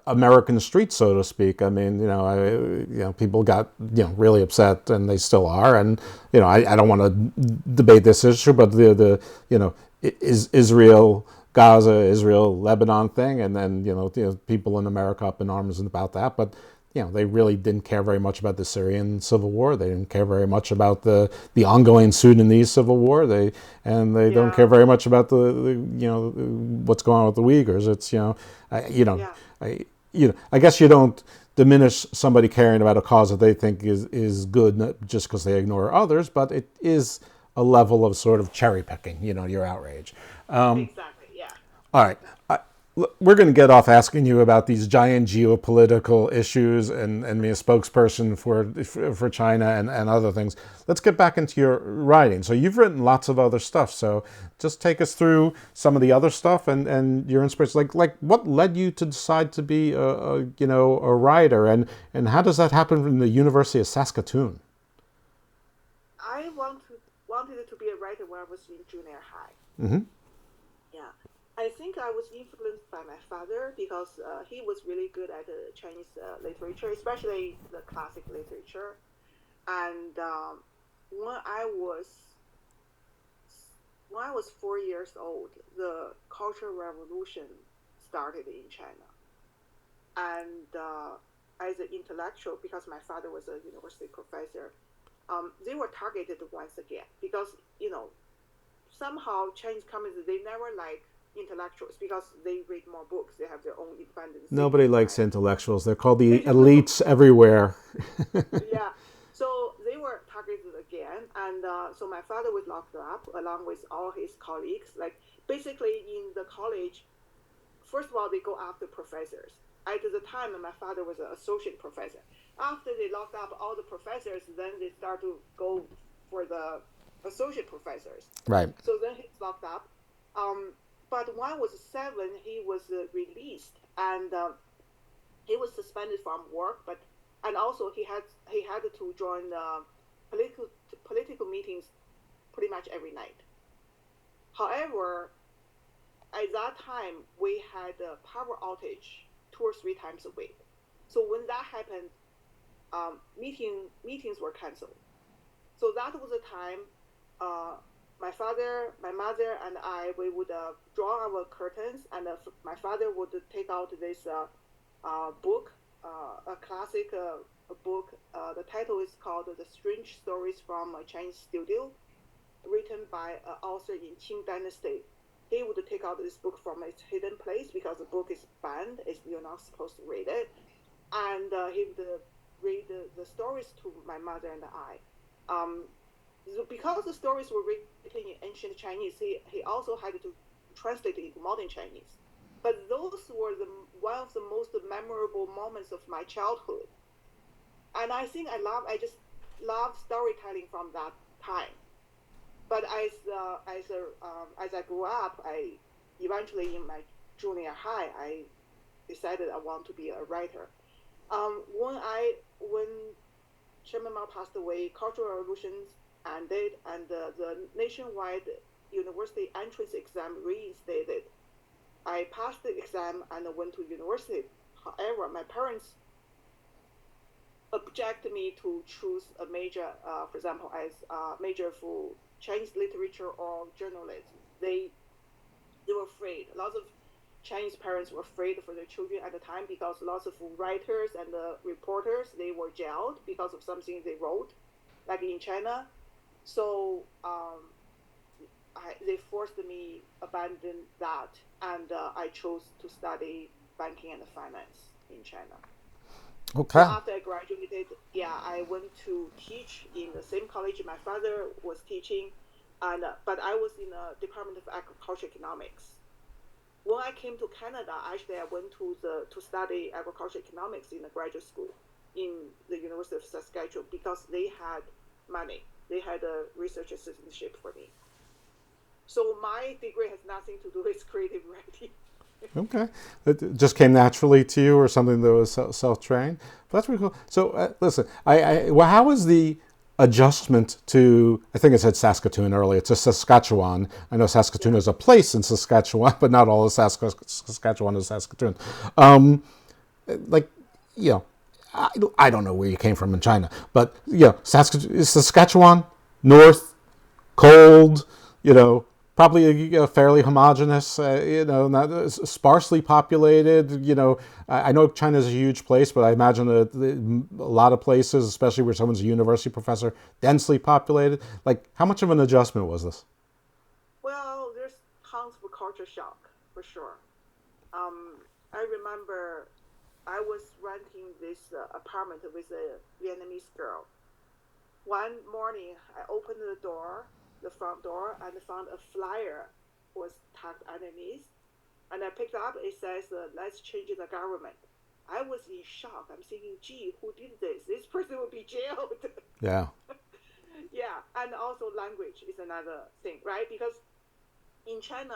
American street, so to speak. I mean, people got really upset, and they still are. And I don't want to debate this issue, but the Israel, Gaza, Israel, Lebanon thing, and then people in America up in arms about that, but. They really didn't care very much about the Syrian civil war. They didn't care very much about the ongoing Sudanese civil war. They don't care very much about the what's going on with the Uiygars. It's I guess you don't diminish somebody caring about a cause that they think is good just because they ignore others, but it is a level of sort of cherry picking. Your outrage. Exactly. Yeah. All right. We're going to get off asking you about these giant geopolitical issues and me a spokesperson for China and other things. Let's get back into your writing. So you've written lots of other stuff. So just take us through some of the other stuff and your inspiration. Like what led you to decide to be a writer, and how does that happen from the University of Saskatoon? I wanted to be a writer when I was in junior high. Mm-hmm. I think I was influenced by my father because he was really good at Chinese literature, especially the classic literature. And when I was 4 years old, the Cultural Revolution started in China. And as an intellectual, because my father was a university professor, they were targeted once again because somehow Chinese communists, they never like intellectuals because they read more books, they have their own independent Nobody likes intellectuals. They're called the elites everywhere. Yeah, so they were targeted again, and so my father was locked up along with all his colleagues. Like basically in the college, first of all they go after professors. At the time my father was an associate professor. After they locked up all the professors, then they start to go for the associate professors. Right. So then he's locked up. But when I was 7, he was released, and he was suspended from work. And also he had to join political meetings pretty much every night. However, at that time we had a power outage 2 or 3 times a week. So when that happened, meetings were canceled. So that was the time. My father, my mother, and I, we would draw our curtains, and my father would take out this book, a classic book. The title is called "The Strange Stories from a Chinese Studio," written by an author in Qing Dynasty. He would take out this book from its hidden place because the book is banned; you're not supposed to read it, and he would read the stories to my mother and I. Because the stories were written in ancient Chinese, he also had to translate it into modern Chinese. But those were one of the most memorable moments of my childhood. And I think I just love storytelling from that time. But as I grew up, eventually in my junior high, I decided I want to be a writer. When Chairman Mao passed away, Cultural Revolutions ended, and the nationwide university entrance exam reinstated. I passed the exam and went to university. However, my parents objected me to choose a major, for example, as a major for Chinese literature or journalism. They were afraid. Lots of Chinese parents were afraid for their children at the time because lots of writers and reporters, they were jailed because of something they wrote, like in China. So they forced me abandon that, and I chose to study banking and finance in China. Okay. So after I graduated, I went to teach in the same college my father was teaching, and but I was in the Department of Agricultural Economics. When I came to Canada, actually I went to study agricultural economics in a graduate school in the University of Saskatchewan because they had money. They had a research assistantship for me. So my degree has nothing to do with creative writing. Okay. It just came naturally to you, or something that was self-trained? But that's pretty cool. So listen, how was the adjustment to, I think it said Saskatoon earlier, to Saskatchewan. I know Saskatoon is a place in Saskatchewan, but not all of Saskatchewan is Saskatoon. I don't know where you came from in China, but Saskatchewan, north, cold, probably fairly homogeneous, not sparsely populated. I know China is a huge place, but I imagine a lot of places, especially where someone's a university professor, densely populated. Like, how much of an adjustment was this? Well, there's tons of culture shock, for sure. I remember I was renting this apartment with a Vietnamese girl. One morning, I opened the front door, and found a flyer was tucked underneath. And I picked up, it says, let's change the government. I was in shock. I'm thinking, gee, who did this? This person will be jailed. Yeah. Yeah, and also language is another thing, right? Because in China,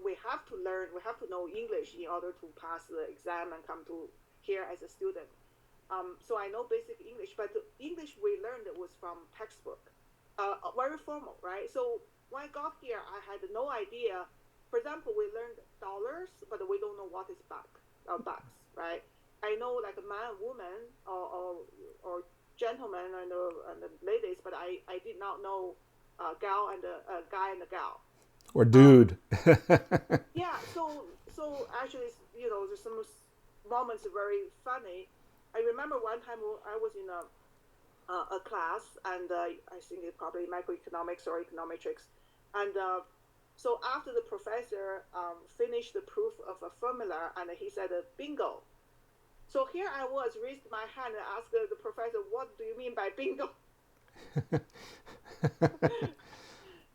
we have to learn, we have to know English in order to pass the exam and come to here as a student. So I know basic English, but the English we learned was from textbook, very formal, right? So when I got here, I had no idea. For example, we learned dollars, but we don't know what is bucks, right? I know like a man, woman, or gentleman and ladies, but I did not know gal and a guy and a gal. Or dude. Yeah, so actually, there's some moments very funny. I remember one time I was in a class, and I think it's probably microeconomics or econometrics, and so after the professor finished the proof of a formula, and he said bingo. So here I was, raised my hand and asked the professor, "What do you mean by bingo?"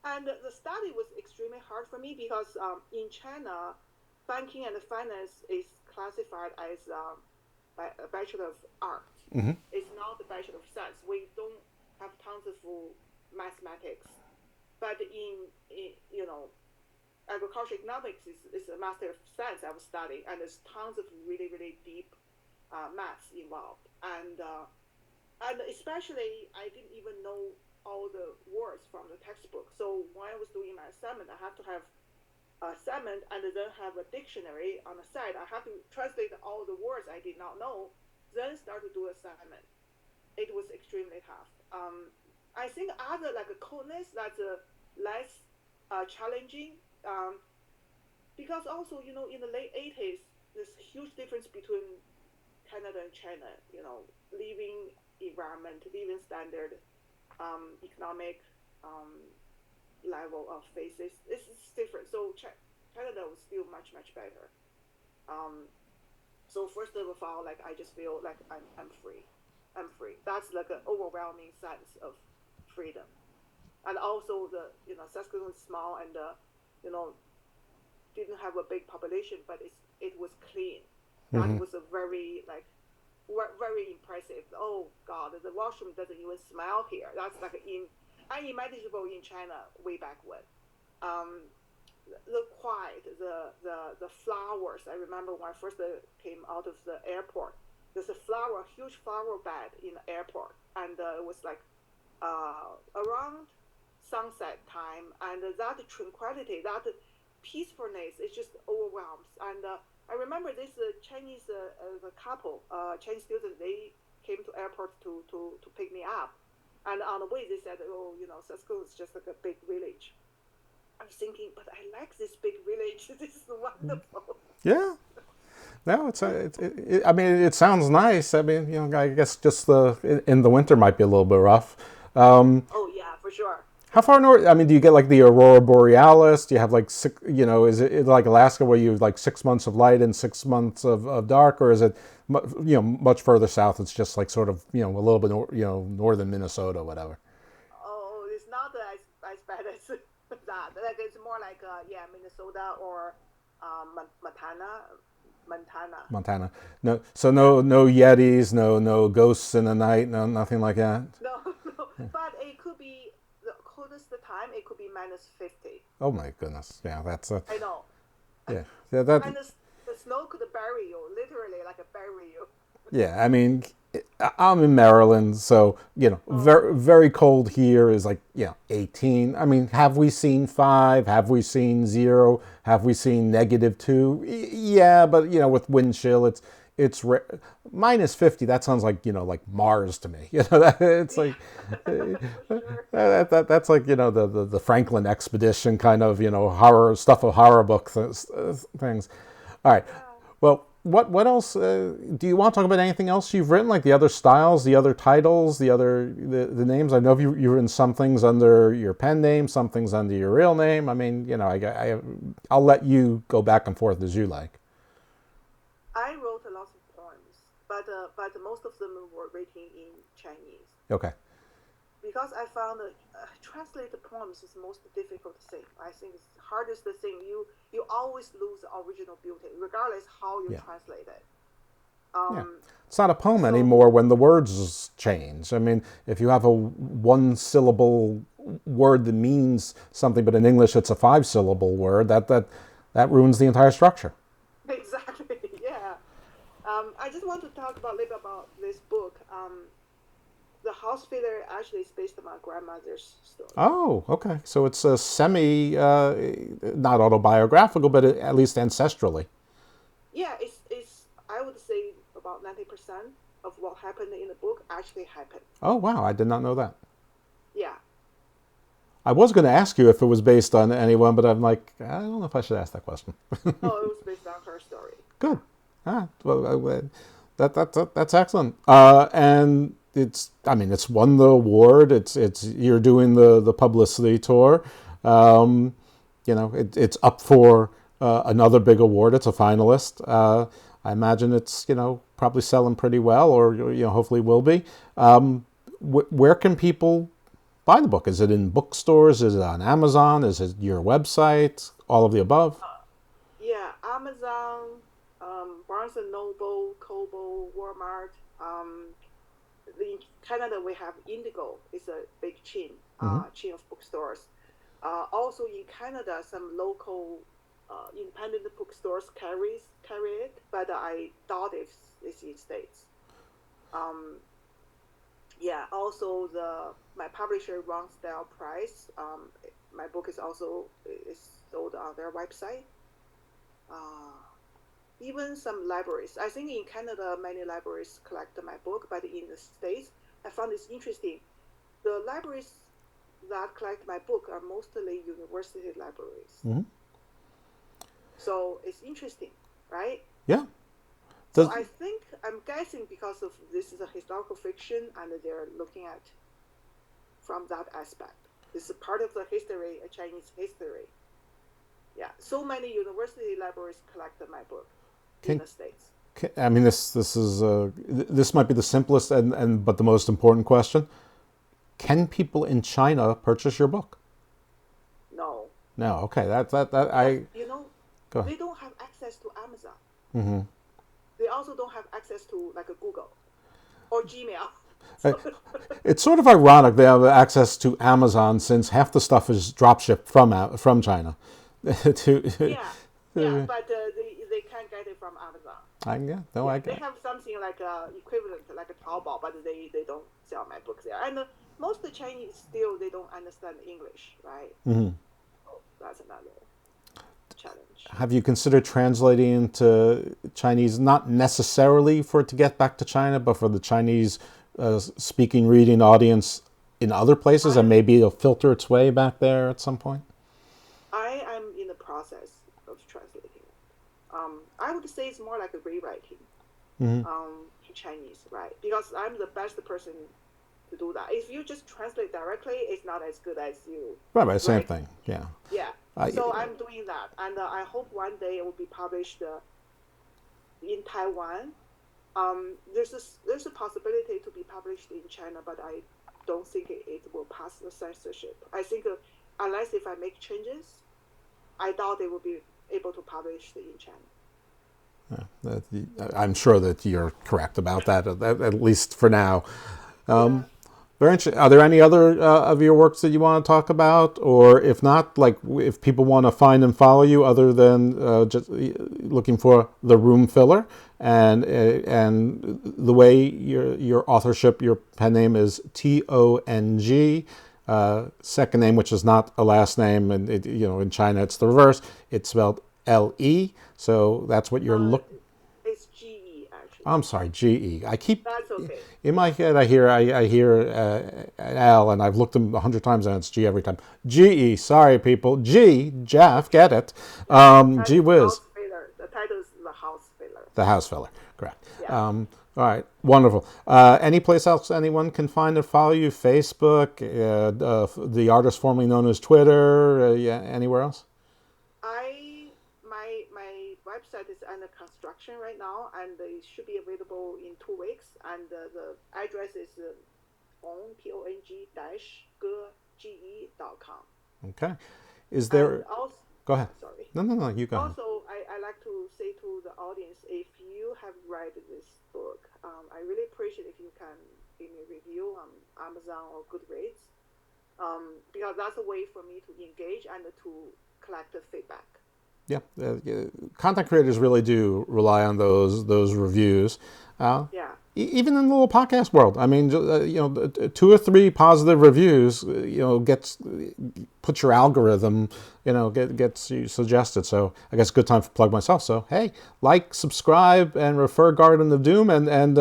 And the study was extremely hard for me because in China, banking and finance is classified as a Bachelor of Arts. Mm-hmm. It's not the Bachelor of Science. We don't have tons of mathematics, but in agricultural economics is a Master of Science I was studying, and there's tons of really, really deep maths involved, and especially I didn't even know all the words from the textbook. So when I was doing my assignment, I have to have assignment and then have a dictionary on the side. I have to translate all the words I did not know, then start to do assignment. It was extremely tough. I think other like a coldness that's less challenging, because also in the late 80s there's a huge difference between Canada and China. Living environment, living standard, economic level of faces. This is different. So Canada was still much better. So first of all, like I just feel like I'm free. I'm free. That's like an overwhelming sense of freedom. And also the Saskatoon is small and didn't have a big population, but it was clean. That was a very very impressive. Oh God, the washroom doesn't even smell here. That's like unimaginable in China way back when. The quiet, the flowers. I remember when I first came out of the airport. There's a huge flower bed in the airport, and it was like around sunset time, and that tranquility, that peacefulness, it just overwhelms. And I remember this Chinese couple, Chinese students, they came to airport to pick me up. And on the way, they said, Saskatoon is just like a big village. I was thinking, but I like this big village. This is wonderful. Yeah. No, it sounds nice. I mean, I guess just in the winter might be a little bit rough. Oh, yeah, for sure. How far north? I mean, do you get like the Aurora Borealis? Do you have like is it like Alaska where you have like 6 months of light and 6 months of dark, or is it much further south? It's just like sort of a little bit northern Minnesota, whatever. Oh, it's not as bad as that. Like it's more like Minnesota or Montana. No, so no Yetis, no ghosts in the night, no nothing like that. No. But it could be the coldest time. It could be -50. Oh my goodness! Yeah, that's. I know. Yeah, that. And the snow could bury you, literally, like bury you. Yeah, I mean, I'm in Maryland, so, very, very cold here is 18. I mean, have we seen 5? Have we seen 0? Have we seen -2? Yeah, but, with wind chill, it's minus 50. That sounds like Mars to me. It's like that's like the Franklin expedition kind of horror stuff of horror book things. All right. Well, what else do you want to talk about? Anything else you've written, like the other styles, the other titles, the names? I know you've written some things under your pen name, some things under your real name. I mean, I'll let you go back and forth as you like. I wrote a lot of poems, but most of them were written in Chinese. Okay. Because I found translate the poems is the most difficult thing. I think it's the hardest thing. You always lose the original beauty, regardless how you translate it. It's not a poem anymore when the words change. I mean, if you have a 1-syllable word that means something, but in English it's a 5-syllable word, that ruins the entire structure. Exactly. Yeah. I just want to talk a little bit about this book. The House Failure actually is based on my grandmother's story. Oh, okay. So it's a not autobiographical, but at least ancestrally. Yeah, it's I would say about 90% of what happened in the book actually happened. Oh, wow. I did not know that. Yeah. I was going to ask you if it was based on anyone, but I'm like, I don't know if I should ask that question. No, it was based on her story. Good. Well, that's excellent. And it's won the award. You're doing the publicity tour. It's up for another big award. It's a finalist. I imagine it's probably selling pretty well, or hopefully will be. Where can people buy the book? Is it in bookstores? Is it on Amazon? Is it your website? All of the above? Yeah, Amazon, Barnes & Noble, Kobo, Walmart. In Canada, we have Indigo. It's a big chain of bookstores. Also in Canada, some local independent bookstores carry it, but I doubt if it's in States. Also my publisher runs their price. My book is sold on their website. Even some libraries. I think in Canada, many libraries collect my book, but in the States, I found this interesting. The libraries that collect my book are mostly university libraries. Mm-hmm. So it's interesting, right? Yeah. So I'm guessing because of this is a historical fiction and they're looking at from that aspect. This is part of the history, a Chinese history. Yeah, so many university libraries collect my book in the States. I mean, this might be the simplest but the most important question. Can people in China purchase your book? No. No. Okay. They don't have access to Amazon. Mm-hmm. They also don't have access to like a Google or Gmail. It's sort of ironic they have access to Amazon since half the stuff is dropshipped from China. But they can't get it from Amazon. They have something like equivalent, like a Taobao, but they don't sell my books there. And most of the Chinese still they don't understand English, right? Mm-hmm. So that's another challenge. Have you considered translating into Chinese, not necessarily for it to get back to China, but for the Chinese speaking, reading audience in other places, and maybe it'll filter its way back there at some point? I am in the process of translating it. I would say it's more like a rewriting in Chinese, right? Because I'm the best person to do that. If you just translate directly, it's not as good as you. Right, same thing, yeah. Yeah, so I'm doing that, and I hope one day it will be published in Taiwan. There's a possibility to be published in China, but I don't think it will pass the censorship. I think unless if I make changes, I doubt they will be able to publish it in China. I'm sure that you're correct about that, at least for now. Very interesting. Are there any other of your works that you want to talk about? Or if not, like if people want to find and follow you other than just looking for The Room Filler and the way your authorship, your pen name is Tong, second name, which is not a last name. And, in China, it's the reverse. It's spelled L-E. So that's what you're looking. It's G-E, actually. I'm sorry, G-E. That's okay. In my head, I hear an L, and I've looked them 100 times, and it's G every time. G-E, sorry, people. G, Jeff, get it. Gee whiz. The title is The House Filler. The House Filler, correct. Yeah. All right, wonderful. Any place else anyone can find or follow you? Facebook, the artist formerly known as Twitter, anywhere else? My website is under construction right now, and it should be available in 2 weeks. And the address is tong-ge.com. Okay. Is there? Also, go ahead. Sorry. No, you go ahead. Also, I like to say to the audience, if you have read this book, I really appreciate if you can give me a review on Amazon or Goodreads, because that's a way for me to engage and to collect the feedback. Yeah, content creators really do rely on those reviews. Even in the little podcast world, I mean, 2 or 3 positive reviews, puts your algorithm, gets you suggested. So I guess good time to plug myself. So hey, subscribe, and refer Garden of Doom, and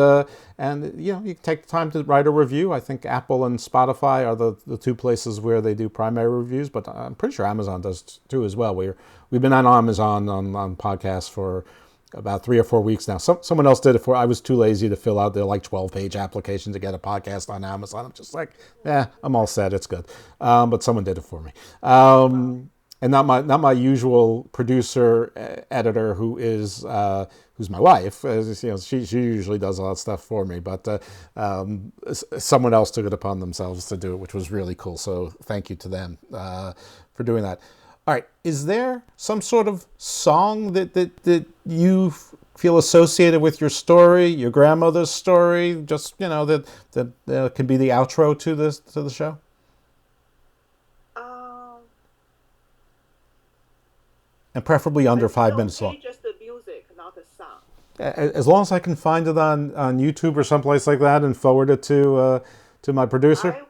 you can take the time to write a review. I think Apple and Spotify are the 2 places where they do primary reviews, but I'm pretty sure Amazon does too as well. We've been on Amazon on podcasts for about 3 or 4 weeks now. Someone else did it I was too lazy to fill out their 12-page application to get a podcast on Amazon. I'm just like, I'm all set. It's good. But someone did it for me. And not my usual producer, editor, who's my wife. She usually does a lot of stuff for me, but someone else took it upon themselves to do it, which was really cool. So thank you to them for doing that. All right, is there some sort of song that you feel associated with your story, your grandmother's story, just that can be the outro to the show? And preferably under 5 minutes long. Just the music, not the sound. As long as I can find it on YouTube or someplace like that and forward it to my producer.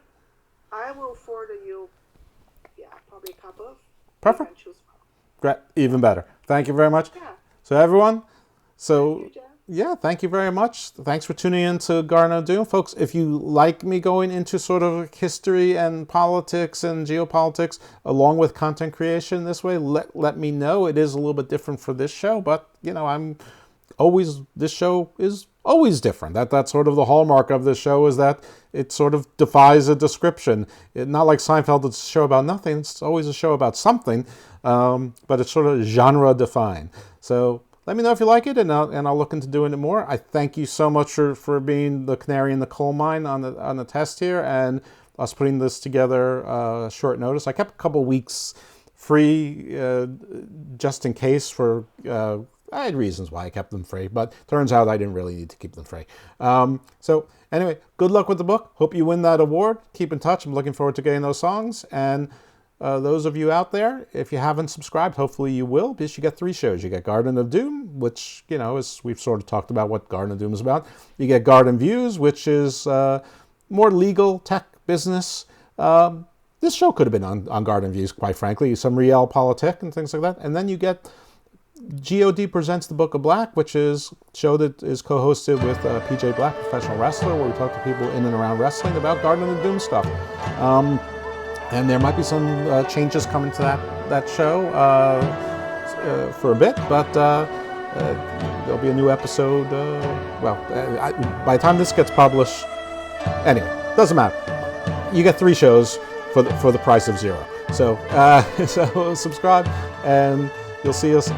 I will forward you, probably a couple of. Perfect. Great. Even better. Thank you very much. Yeah. So everyone, Thank you, thank you very much. Thanks for tuning in to Garden of Doom. Folks, if you like me going into sort of history and politics and geopolitics along with content creation this way, let me know. It is a little bit different for this show, but this show is always different. That's sort of the hallmark of this show, is that it sort of defies a description. Not like Seinfeld, it's a show about nothing. It's always a show about something, but it's sort of genre defined. So let me know if you like it, and I'll look into doing it more. I thank you so much for being the canary in the coal mine on the test here, and us putting this together short notice. I kept a couple weeks free just in case for... I had reasons why I kept them free, but turns out I didn't really need to keep them free. So anyway, good luck with the book. Hope you win that award. Keep in touch. I'm looking forward to getting those songs. And those of you out there, if you haven't subscribed, hopefully you will, because you get 3 shows. You get Garden of Doom, which, as we've sort of talked about what Garden of Doom is about. You get Garden Views, which is more legal, tech, business. This show could have been on Garden Views, quite frankly. Some realpolitik and things like that. And then you get... GOD Presents the Book of Black, which is a show that is co-hosted with PJ Black, professional wrestler, where we talk to people in and around wrestling about Garden of Doom stuff. And there might be some changes coming to that show for a bit, but there'll be a new episode. By the time this gets published, anyway, doesn't matter. You get 3 shows for the price of 0. So subscribe, and you'll see us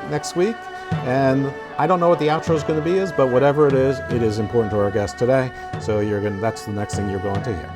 next week. And I don't know what the outro is going to be, but whatever it is important to our guest today. So that's the next thing you're going to hear.